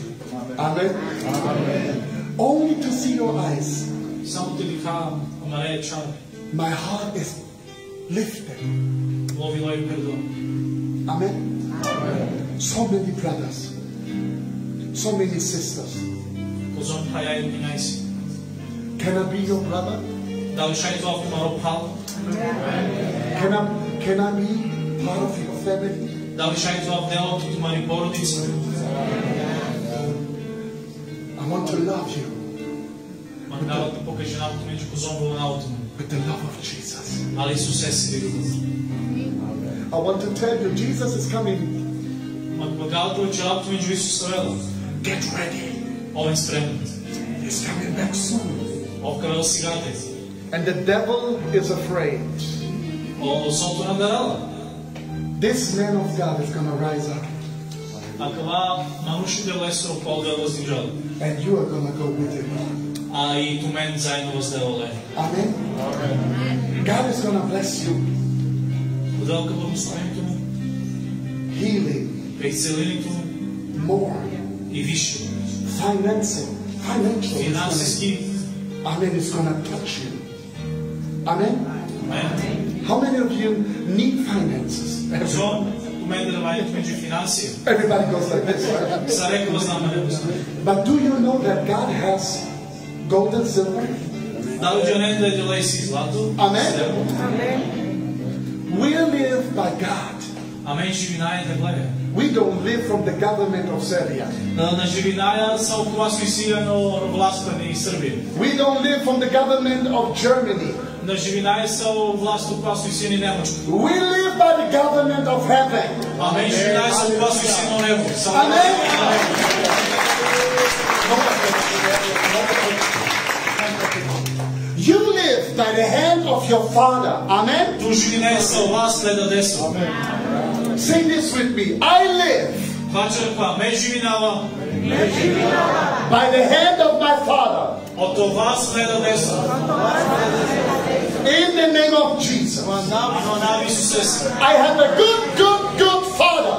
Amen. Amen. Only to see your eyes. Samo te vikam, omare čar. My heart is lifted. Lovilo je perdon. Amen. Amen. So many brothers. So many sisters. Pozom pa ja i najsi. Can I be your brother? Da li šaj to ako upal? Can I be part of your family? Da li šaj to delo tu mari porodici? I want to love you. Man da ti pokaže nam tu među pozom bilo na autom. With the love of Jesus. Ali Isuse si ljubav. I want to tell you, Jesus is coming. Man bagao to će laptu među Isusa vela. Get ready. Ovim spremno. He's coming back soon. Ovkara si gate. And the devil is afraid. O sonto nadarala. This man of God is going to rise up. Akava manuši delo esro pol delo zdižali. And you are going to go with him. A i tu men zajedno vas delo le. Amen. God is going to bless you. Udelka благословението му. Healing. Преизцелението му. More. И више. Financial. Финансиски. Amen. It's going to touch you. Amen. Amen. How many of you need finances? Everybody goes like this, right? But do you know that God has gold and silver? Amen. We live by God. We don't live from the government of Serbia. We don't live from the government of Germany. We live by the government of heaven. Amen. You live by the hand of your Father. Amen. Say this with me. I live by the hand of my Father. In the name of Jesus. I have a good Father.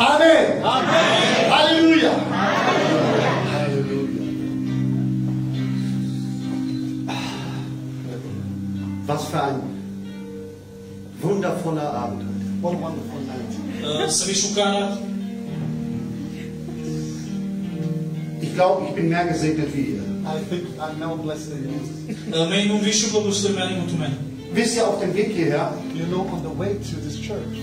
Amen. Hallelujah. Was für ein wundervoller Abend. What a wonderful night. Ich glaube, ich bin mehr gesegnet wie ihr. I think I'm more blessed than you. Wisst ihr, auf dem Weg hierher, you know, on the way to this church,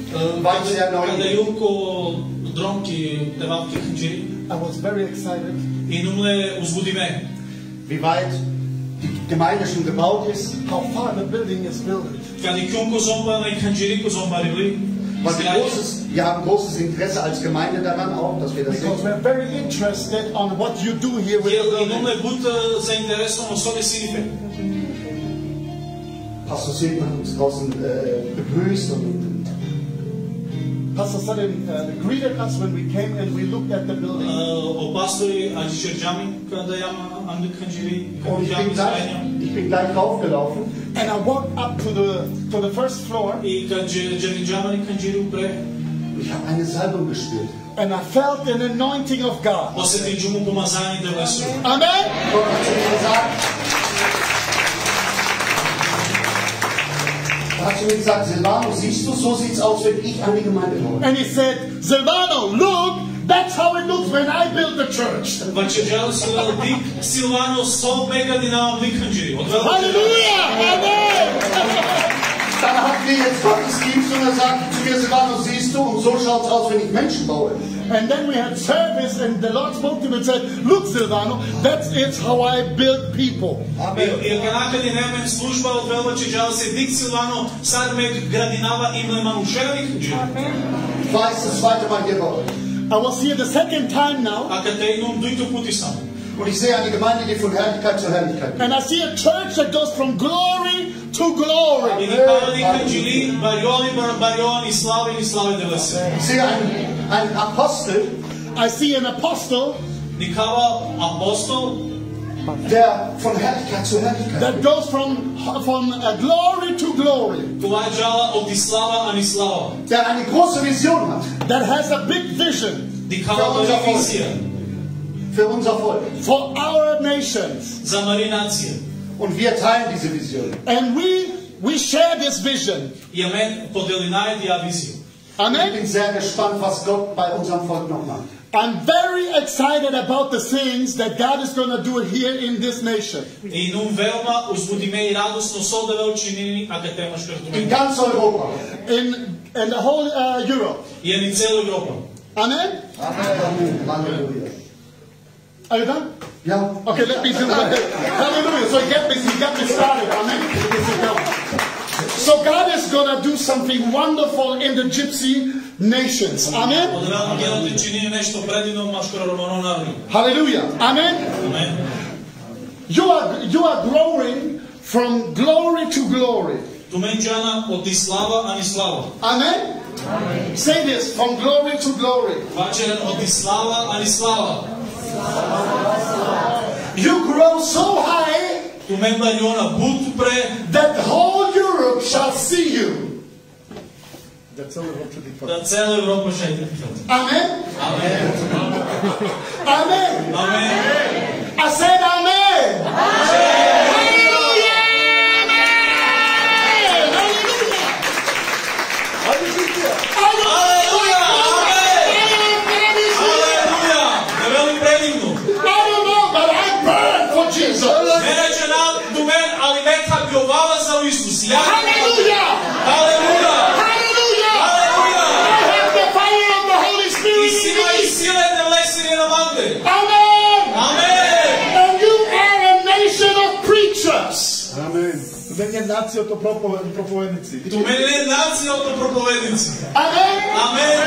I was very excited. Wie weit die Gemeinde schon gebaut ist, how far the building is built. Wir haben großes Interesse als Gemeinde daran auch, dass wir das sehen. Because we're very interested on what you do here with the building. Pastor Silvan hat uns draußen begrüßt und Pastor Satorom greeted us when we came and we looked at the building. Ich bin gleich raufgelaufen. And I walked up to the first floor. Ich habe eine Salbung gespürt. And I felt an anointing of God. Amen. Er hat zu mir gesagt, Silvano, siehst du, so sieht's aus, wenn ich an die Gemeinde komme. And he said, Silvano, look, that's how it looks when I build the church. Hallelujah! Amen! dann hatten wir jetzt Gottesdienst und er sagte zu mir, Silvano, siehst du, und so schaut es aus, wenn ich Menschen baue. And then we had service and the Lord spoke to me and said, look Silvano, that's it how I build people. И накъде неме служба од велбаче джал се дик Силвано, сад ме градинава и ме манушевих. Ich war jetzt das zweite Mal hier bei euch. I was here the second time now. А къде идвам дуито пути само. Und ich sehe eine Gemeinde, die von Herrlichkeit zu Herrlichkeit geht. And I see a church that goes from glory to glory. И никога не канджили, бариони, бариони, слави девесе. Ich sehe einen Apostel. I see an apostle Никава апостол, der von Herrlichkeit zu Herrlichkeit that goes from glory to glory. това е джала от слава а ни слава. Der eine große Vision hat. That has a big vision. Никава бъде визия. Für unser Volk. For our nations. За мари нация. Und wir teilen diese Vision. And we share this vision. И амен поделина е тия визия. Ich Amen. bin sehr gespannt, was Gott bei unserem Volk noch macht. I'm very excited about the things that God is going to do here in this nation. И нум велма узбудиме и радосно со да ве учинени, а каде маш In картуме. ganz Europa. In the whole Europe. И е ни цела Европа. Amen. Amen. Halleluja. Are you done? Ja. Okay, let me do that. Hallelujah. So he got me started. Amen. So God is going to do something wonderful in the gypsy nations. Amen. Одевелно гелате чини нешто предино машкара Романо нарни. Hallelujah. Amen. Амен. You are growing from glory to glory. Тумен джана от и слава а ни слава. Amen. Say this, from glory to glory. Вачерен от и слава а ни слава. You grow so high Тумен бариона бут пре that whole Europe shall see you. That's all I want to do. да цела Европа ще е видят. Amen. Амен. Amen. Амен. I said amen. Hallelujah. Алелуя! Алелуя! Да вели предивно. I don't know, but I burn for Jesus. Не рече нам до мен, али нека биовава за Исус. Hallelujah. Алелуя! Hallelujah. Алелуя! I have the fire of the Holy И Spirit си in има и me. силен влесени на манте. Amen. Амен! And you are a nation of preachers. Amen. Веќе нацијата проповедници. До мен е нацијата проповедници. Amen. Амен!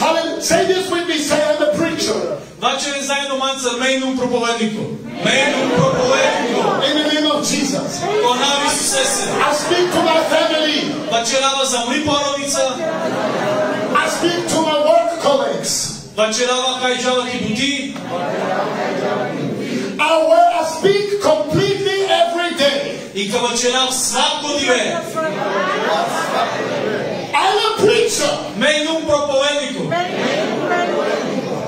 Hallelujah. Say this with me. Say I'm a preacher. Ваче заедно манца мејнум проповеднико. Мејнум проповеднико. In the name of Jesus. Ко нам Исусе се. I speak to my family. Вачерава за мој породица. I speak to my work colleagues. Вачерава кај джаваки бути. I speak completely every day. И ка вачерав свакодиве. I'm a preacher. Мејнум проповеднико.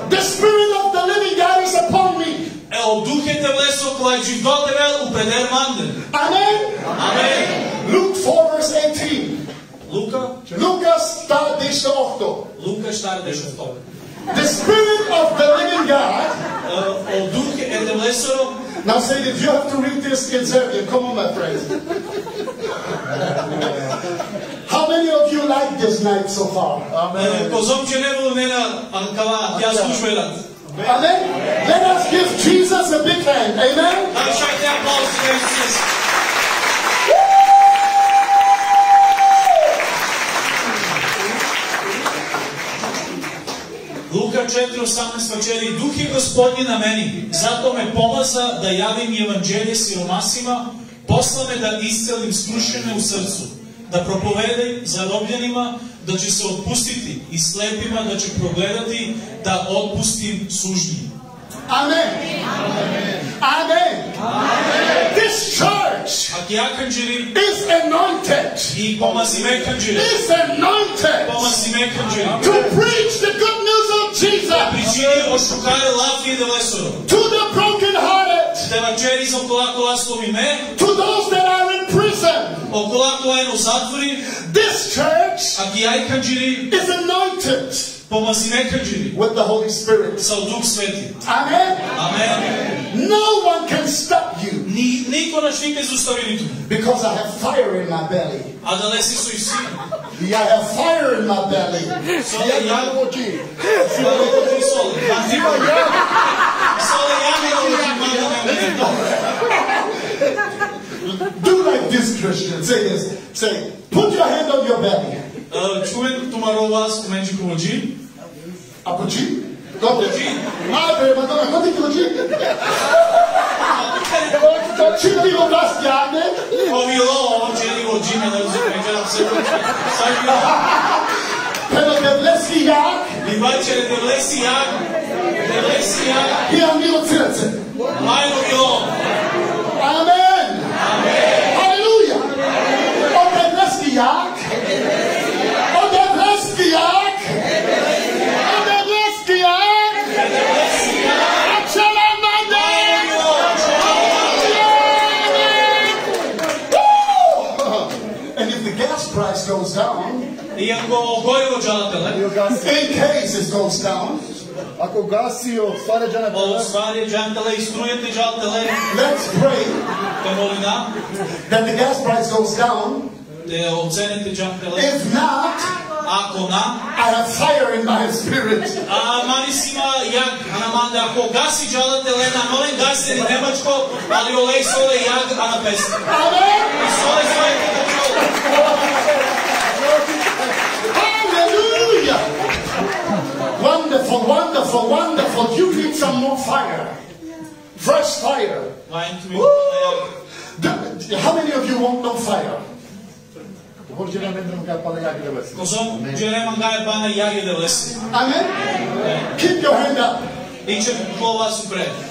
The Spirit of the living God is upon me. Е од духете влесо кој животеве упредер манден. Amen. Амен. Luke 4 verse 18. Лука. Lucas staat deze ochtend. Лука штар деше втор. The Spirit of the living God. Од духете влесо. Now say this, you have to read this in Serbian. Come on, my friends. How many of you like this night so far? Козом че не бил нена анкава тя службена. Amen. Let us give Jesus a big hand. Amen. Дайте аплауз за Исус. Лука 4:18 вчери Дух е Господни на мени, зато ме помаза да јавим Евангелие сиромасима, посла ме да исцелим скрушене у срцу, да проповедај заробљенима да ќе се отпустити и слепима да ќе прогледати, да отпустим сужни. Amen. Amen. Amen. This church Ако ја канџери is anointed. и помазиме канџери, Is anointed помазиме канџери, to preach the good news of Jesus причини ошукаре лафи да лесоро, to the brokenhearted, да вачери за окола кола словиме, to those that are in prison. окола кола е на затвори. This church Ако ја канџери is anointed помазиме канџери with the Holy Spirit. со Дух Свети. Amen. Амен. No one can stop you. Никој наш не ќе заустави ниту. Because I have fire in my belly. А да леси со исцеление. I have fire in my belly. Соле ја очи. Соле очи соле. Соле ја Do like this, Christian. Say this. Say, put your hand on your belly. Чуен тумарова менџи ковоџи. A pođi? Dođi. Madre, madonna, kod ti pođi? Čini go glas javne? Ovilo, čini go džime, ne uzmeđam se. Pero te bleski jak? I bačere te blesi jak. Te blesi jak. I ja mi od srce. Majno bilo. Amen. Amen. Halleluja. O te bleski jak? O te bleski jak? O te bleski jak? Price goes down. In case it goes down. Let's pray that the gas price goes down. If not, I have fire in my spirit. Hallelujah! Wonderful, wonderful, wonderful. You need some more fire. Fresh fire. How many of you want no fire? Amen? Keep your hand up.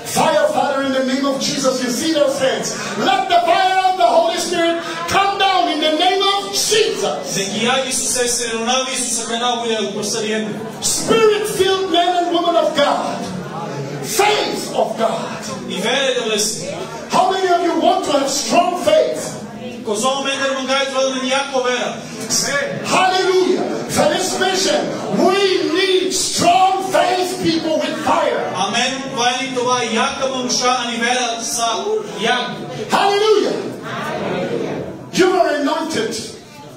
Fire, Father, in the name of Jesus. You see those hands. Let the fire of the Holy Spirit come down in the name of Jesus. Spirit-filled men and women of God. Faith of God. How many of you want to have strong faith? Hallelujah. For this mission, we need strong faith people with fire. Amen. Hallelujah. You are anointed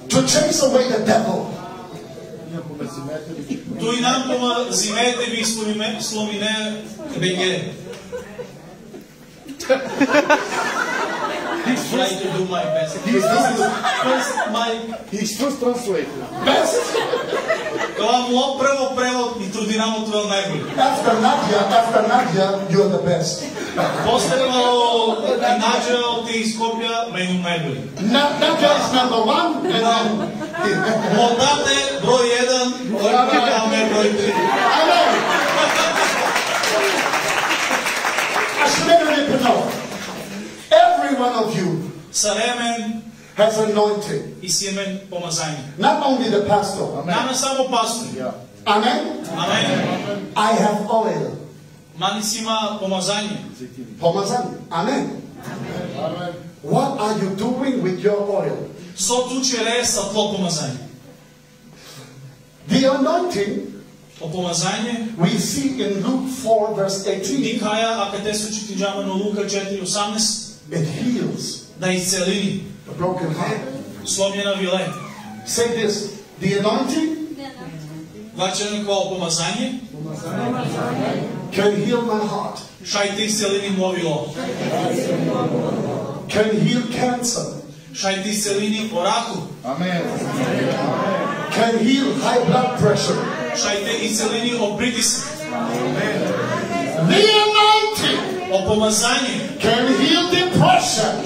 to chase away the devil. I try to do my best. He's first translator. Best. After Nadia, you're the best. Nadia is number one. Amen. I should never know. Every one of you has anointing. Not only the pastor. Amen. Amen. Amen. I have oil. Pomazanje. Amen. Amen. What are you doing with your oil? The anointing we see in Luke 4 verse 18. It heals the broken heart. Say this. The anointing can heal my heart. Can heal cancer. Amen. Can heal high blood pressure. The anointing can heal depression.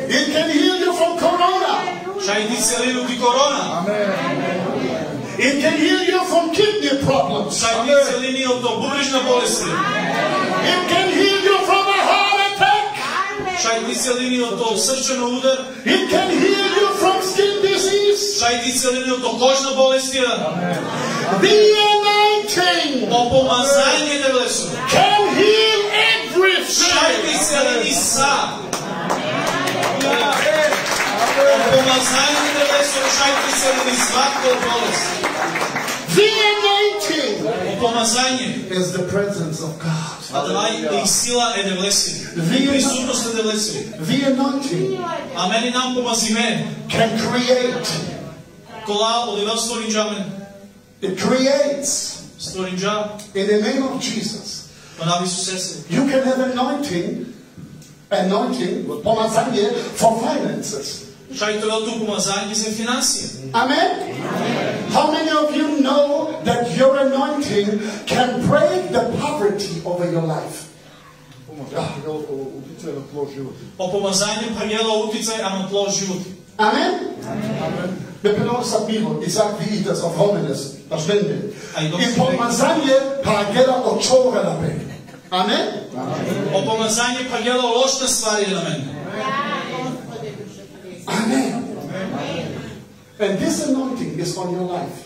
It can heal you from corona. It can heal you from kidney problems. It can heal you from a heart attack. It can heal you from skin disease. The anointing can heal everything. The anointing is the presence of God. The anointing can create. It creates. In the name of Jesus. You can have anointing, pomazanie for finances. Amen? How many of you know that your anointing can break the poverty over your life? Amen? Wir können sa Bibel, ich sag, wie ich das auf Homenes verstände. I pomazanie pagela očoga na mene. Amen? Amen. And this anointing is on your life.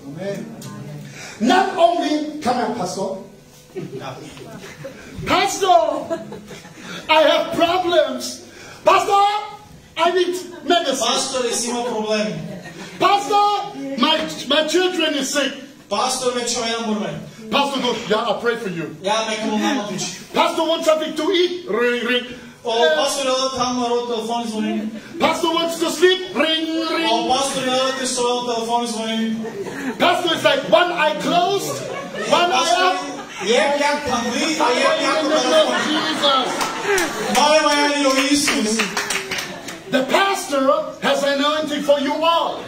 Amen. Not only, come on, Pastor. Pastor, I have problems. Pastor, I need medicine. Pastor, my children is sick. Pastor, good. Yeah, I pray for you. Pastor wants something to eat. Ring, ring. Pastor wants to sleep. Ring, ring. Pastor is like one eye closed, one eye up. Jesus. The pastor has anointing for you all.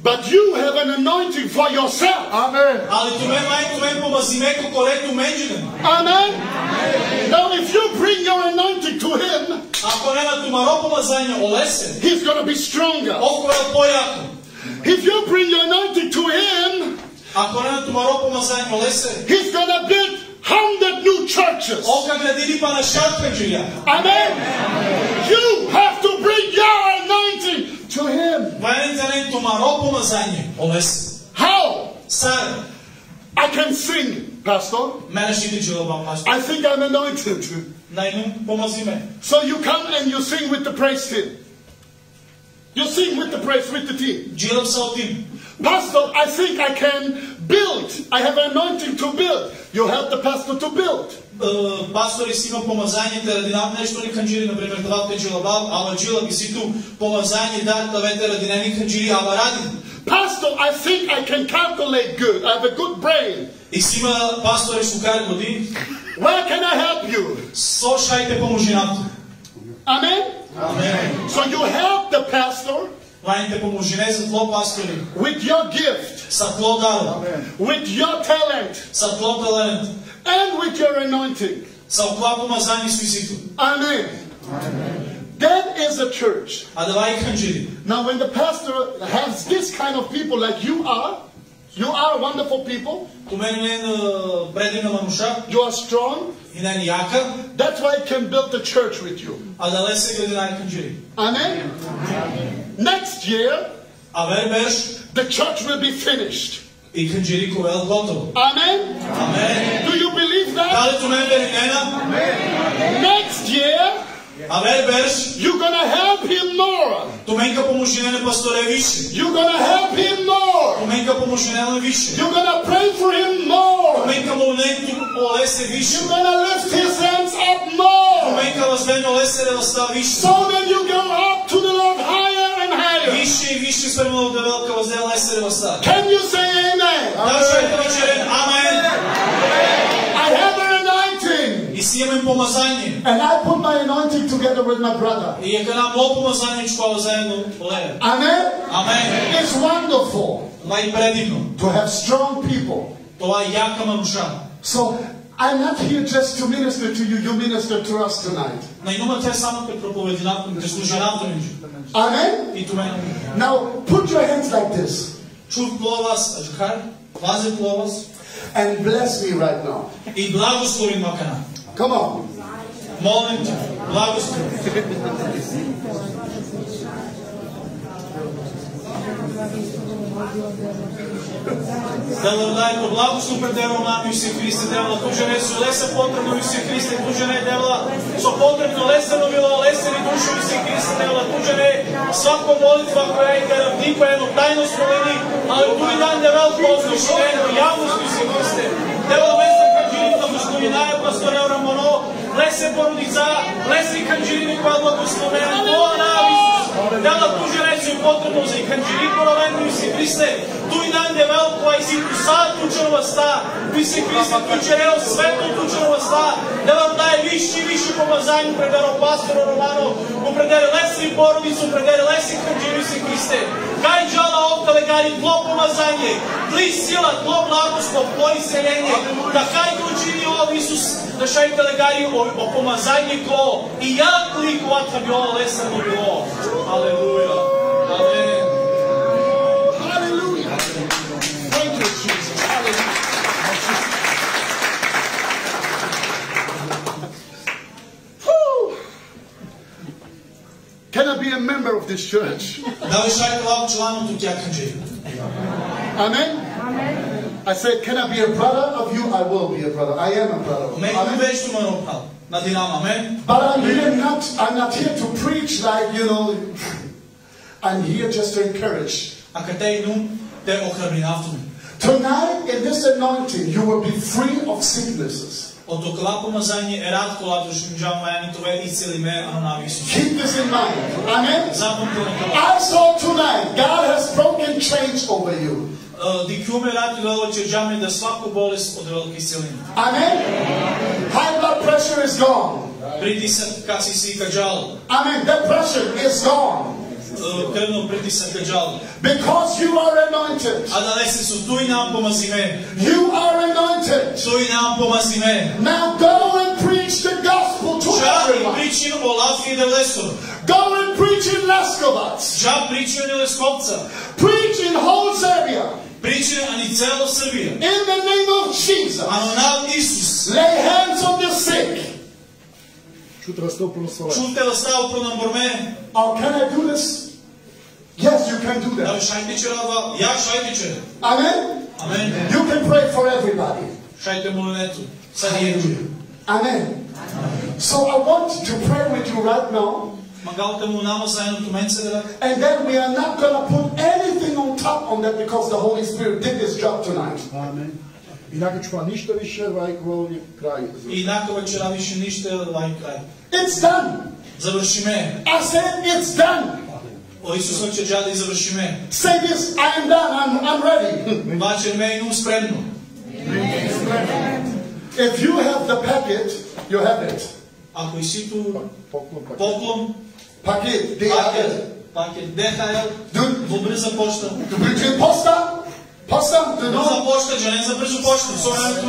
But you have an anointing for yourself. Amen. Amen. Now if you bring your anointing to him, he's going to be stronger. If you bring your anointing to him, he's going to build 100 new churches. Amen. You have to bring your anointing to him. How? I can sing, Pastor. I think I'm anointed. So you come and you sing with the praise team. You sing with the praise, with the team. Pastor, I think I can build. I have an anointing to build. You help the pastor to build. Pastor, I think I can calculate good. I have a good brain. Where can I help you? Amen? Amen. So you help the pastor with your gift, with your talent, and with your anointing. Amen. That is a church. Now when the pastor has this kind of people like you are wonderful people. You are strong. That's why I can build the church with you. Amen. Next year, the church will be finished. Amen. Amen. Do you believe that? Next year, you're gonna help him more. You're gonna help him more. You're gonna pray for him more. You're gonna lift his hands up more. So that you go up to the Lord higher and higher. Can you say amen? Amen. I have an anointing. And I put my anointing together with my brother. Amen? Amen. It's wonderful to have strong people. So I'm not here just to minister to you. You minister to us tonight. Amen? Now put your hands like this. And bless me right now. Come on. Дела дајте благословен ден Романо Иисус Христе, дела туџене со леса потребно Иисус Христе, туџене дела со потребно лесено било, лесени души Иисус Христе, дела туџене свако молитва која е вдипа едно тајно спомени, али туј дан де велко озвишено јавност Иисус Христе. Дела места канџирите благословинаја пасторе Romano, лесе породица, лесе канџирите која благословена, тоа на Исус. Дела туџене со потребно за канџири поровено Иисус Христе. Туј дан де велко и си ту сад тученова ста, Иисус Христе тучерел светло тученова ста, да вам дај више и више помазање предаро пастора Romano, определе леси породицу, определе леси канџири Иисус Христе. Кај джала овка легари тло помазање, тли сила, тло благослов, тло иселење, да кај да учини ов Исус, да шајте легари о помазање ко и јак ли коватва било лесено било. Алелуја. Амен. Can I be a member of this church? Amen? I said, can I be a brother of you? I will be a brother. I am a brother of you. Amen? But I'm not here to preach like, you know, I'm here just to encourage. Tonight, in this anointing, you will be free of sicknesses. Keep this in mind. Amen? I saw tonight, God has broken chains over you. Amen? High blood pressure is gone. Amen. Depression is gone. Because you are anointed. You are anointed. Now go and preach the gospel to everyone. Go and preach in Leskovac. Preach in whole Serbia. In the name of Jesus. Lay hands on the sick. Oh, can I do this? Yes, you can do that. Amen? Amen. You can pray for everybody. Amen. So I want to pray with you right now. And then we are not going to put anything on top on that because the Holy Spirit did His job tonight. Amen. It's done. I said it's done. Say this, I am done, I'm ready. If you have the packet, you have it. Paket, DHL.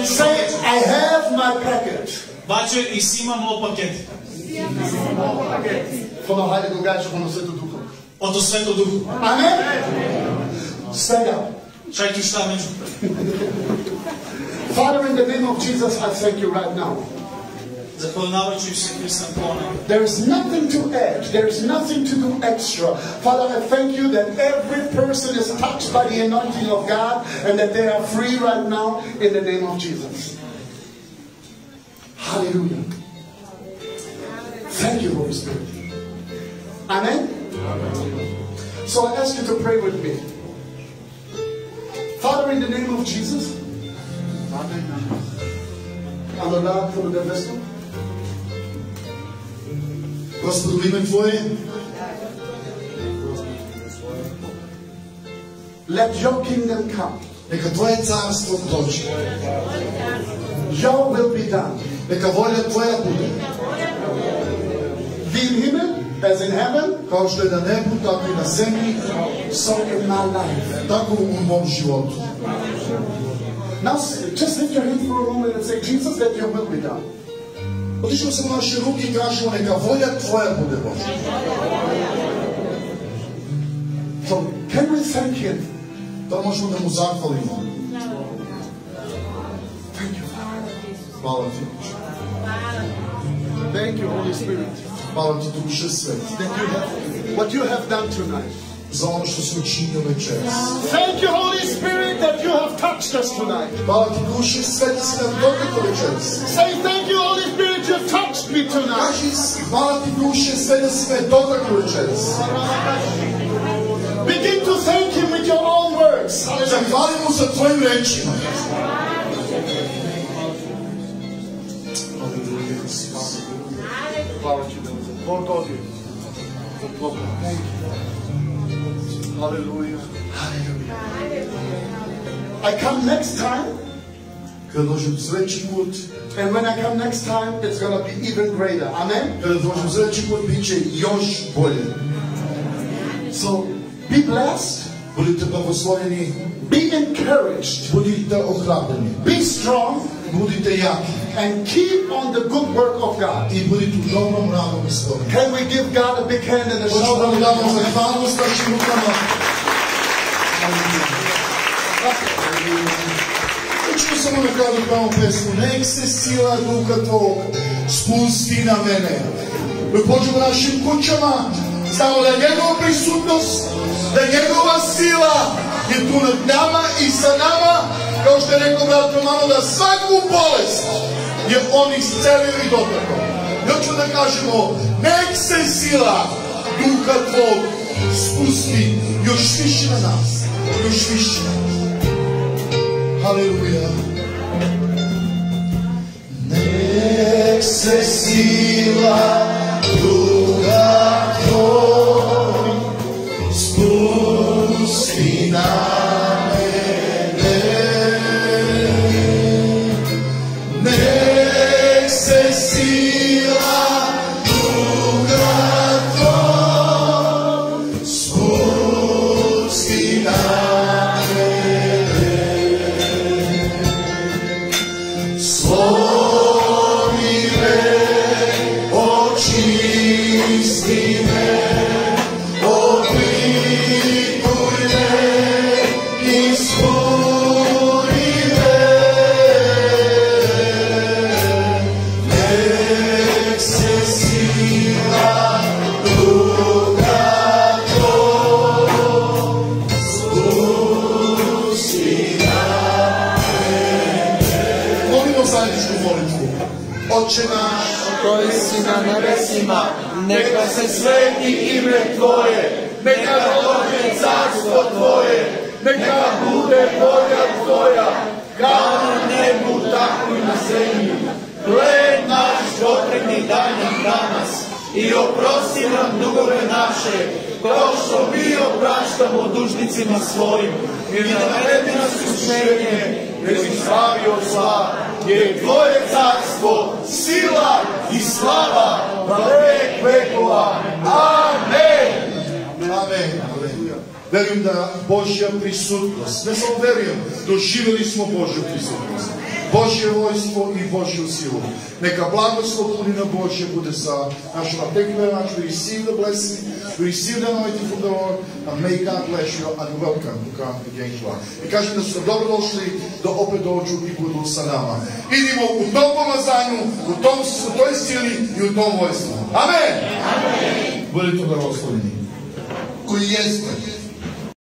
Say, I have my packet. Van de Heilige Geest van de Satorom. Amen. Stand up. Father, in the name of Jesus, I thank you right now. There is nothing to add. There is nothing to do extra. Father, I thank you that every person is touched by the anointing of God and that they are free right now in the name of Jesus. Hallelujah. Thank you, Holy Spirit. Amen? Amen. So I ask you to pray with me. Father, in the name of Jesus. Allah, for the vessel. Господи, во име Твое, let your kingdom come. Нека Твое царство дойде. Your will be done. Нека воля Твоя буде. Wie im Himmel, as in heaven, kao što je na nebu, tako i na zemlji, so in my life. Tako u mom životu. Now, just lift your hands for a moment and say, Jesus, that your will be done. Otišao sam u naše ruke i kažemo, neka volja Tvoja bude Bože. So, can we thank Him? Da možemo da mu zahvalimo. Thank you, Father. Hvala Ti, Bože. Thank you, Holy Spirit. Hvala Ti, Duše Sveti. What you have done tonight. za ono što si učinio večeras. Thank you, Holy Spirit, that you have touched us tonight. Hvala ti duši, Sveti si nam dotakao večeras. Say thank you, Holy Spirit, you have touched me tonight. Kaži, hvala ti duši, Sveti si me dotakao večeras. Begin to thank Him with your own words. Zahvali mu za tvojim rečima. Hvala ti, Bog godi. Thank you. Hallelujah. I come next time. Kada dođem sljedeći put, And when I come next time, it's going to be even greater. Amen? kada dođem sljedeći put, bit će još bolje. So, be blessed. Budite blagosloveni, Be encouraged. budite ohrabreni, Be strong. budite jaki And keep on the good work of God. i budite u dobrom radu Gospoda. Can we give God a big hand and a Hoću da shout mu of damo praise? zahvalnost našim rukama. Hoću samo da kažem pravom pesmu. Nek se sila duha tvog spusti na mene. Dok pođemo našim kućama, znamo da je njegova prisutnost, da je njegova sila je tu nad nama i sa nama, kao što je rekao brat Romano, da svaku bolest je on iscelio i dotakao. I hoću da kažemo, nek se sila duha tvog spusti još više na nas, još više. Haleluja. Nek se sila duha tvoj spusti na mene. Nek se sila duha tvoj spusti na Oče naš, koji si na nebesima, neka se sveti ime Tvoje, neka dođe carstvo Tvoje, neka bude volja Tvoja, kao na nebu, tako i na zemlji. Hljeb naš potrebni daj nam danas i oprosti nam dugove naše, kao što mi opraštamo dužnicima svojim. I ne navedi nas u iskušenje, već izbavi od zla. Jer je Tvoje carstvo, sila i slava na vek vekova. Amen. Amen. Verujem da Božja prisutnost, ne samo verujem, doživjeli smo Božju prisutnost. Božje vojstvo i Božju silu. Neka blagoslov punina Božja bude sa našom. Thank you very much. We receive the blessing. We receive the anointing from the Lord. And may God bless you and welcome to come again to us. I kažem da su dobrodošli da opet dođu i budu sa nama. Idimo u tom pomazanju, u toj sili i u tom vojstvu. Amen. Amen. Budite blagosloveni. Koji jeste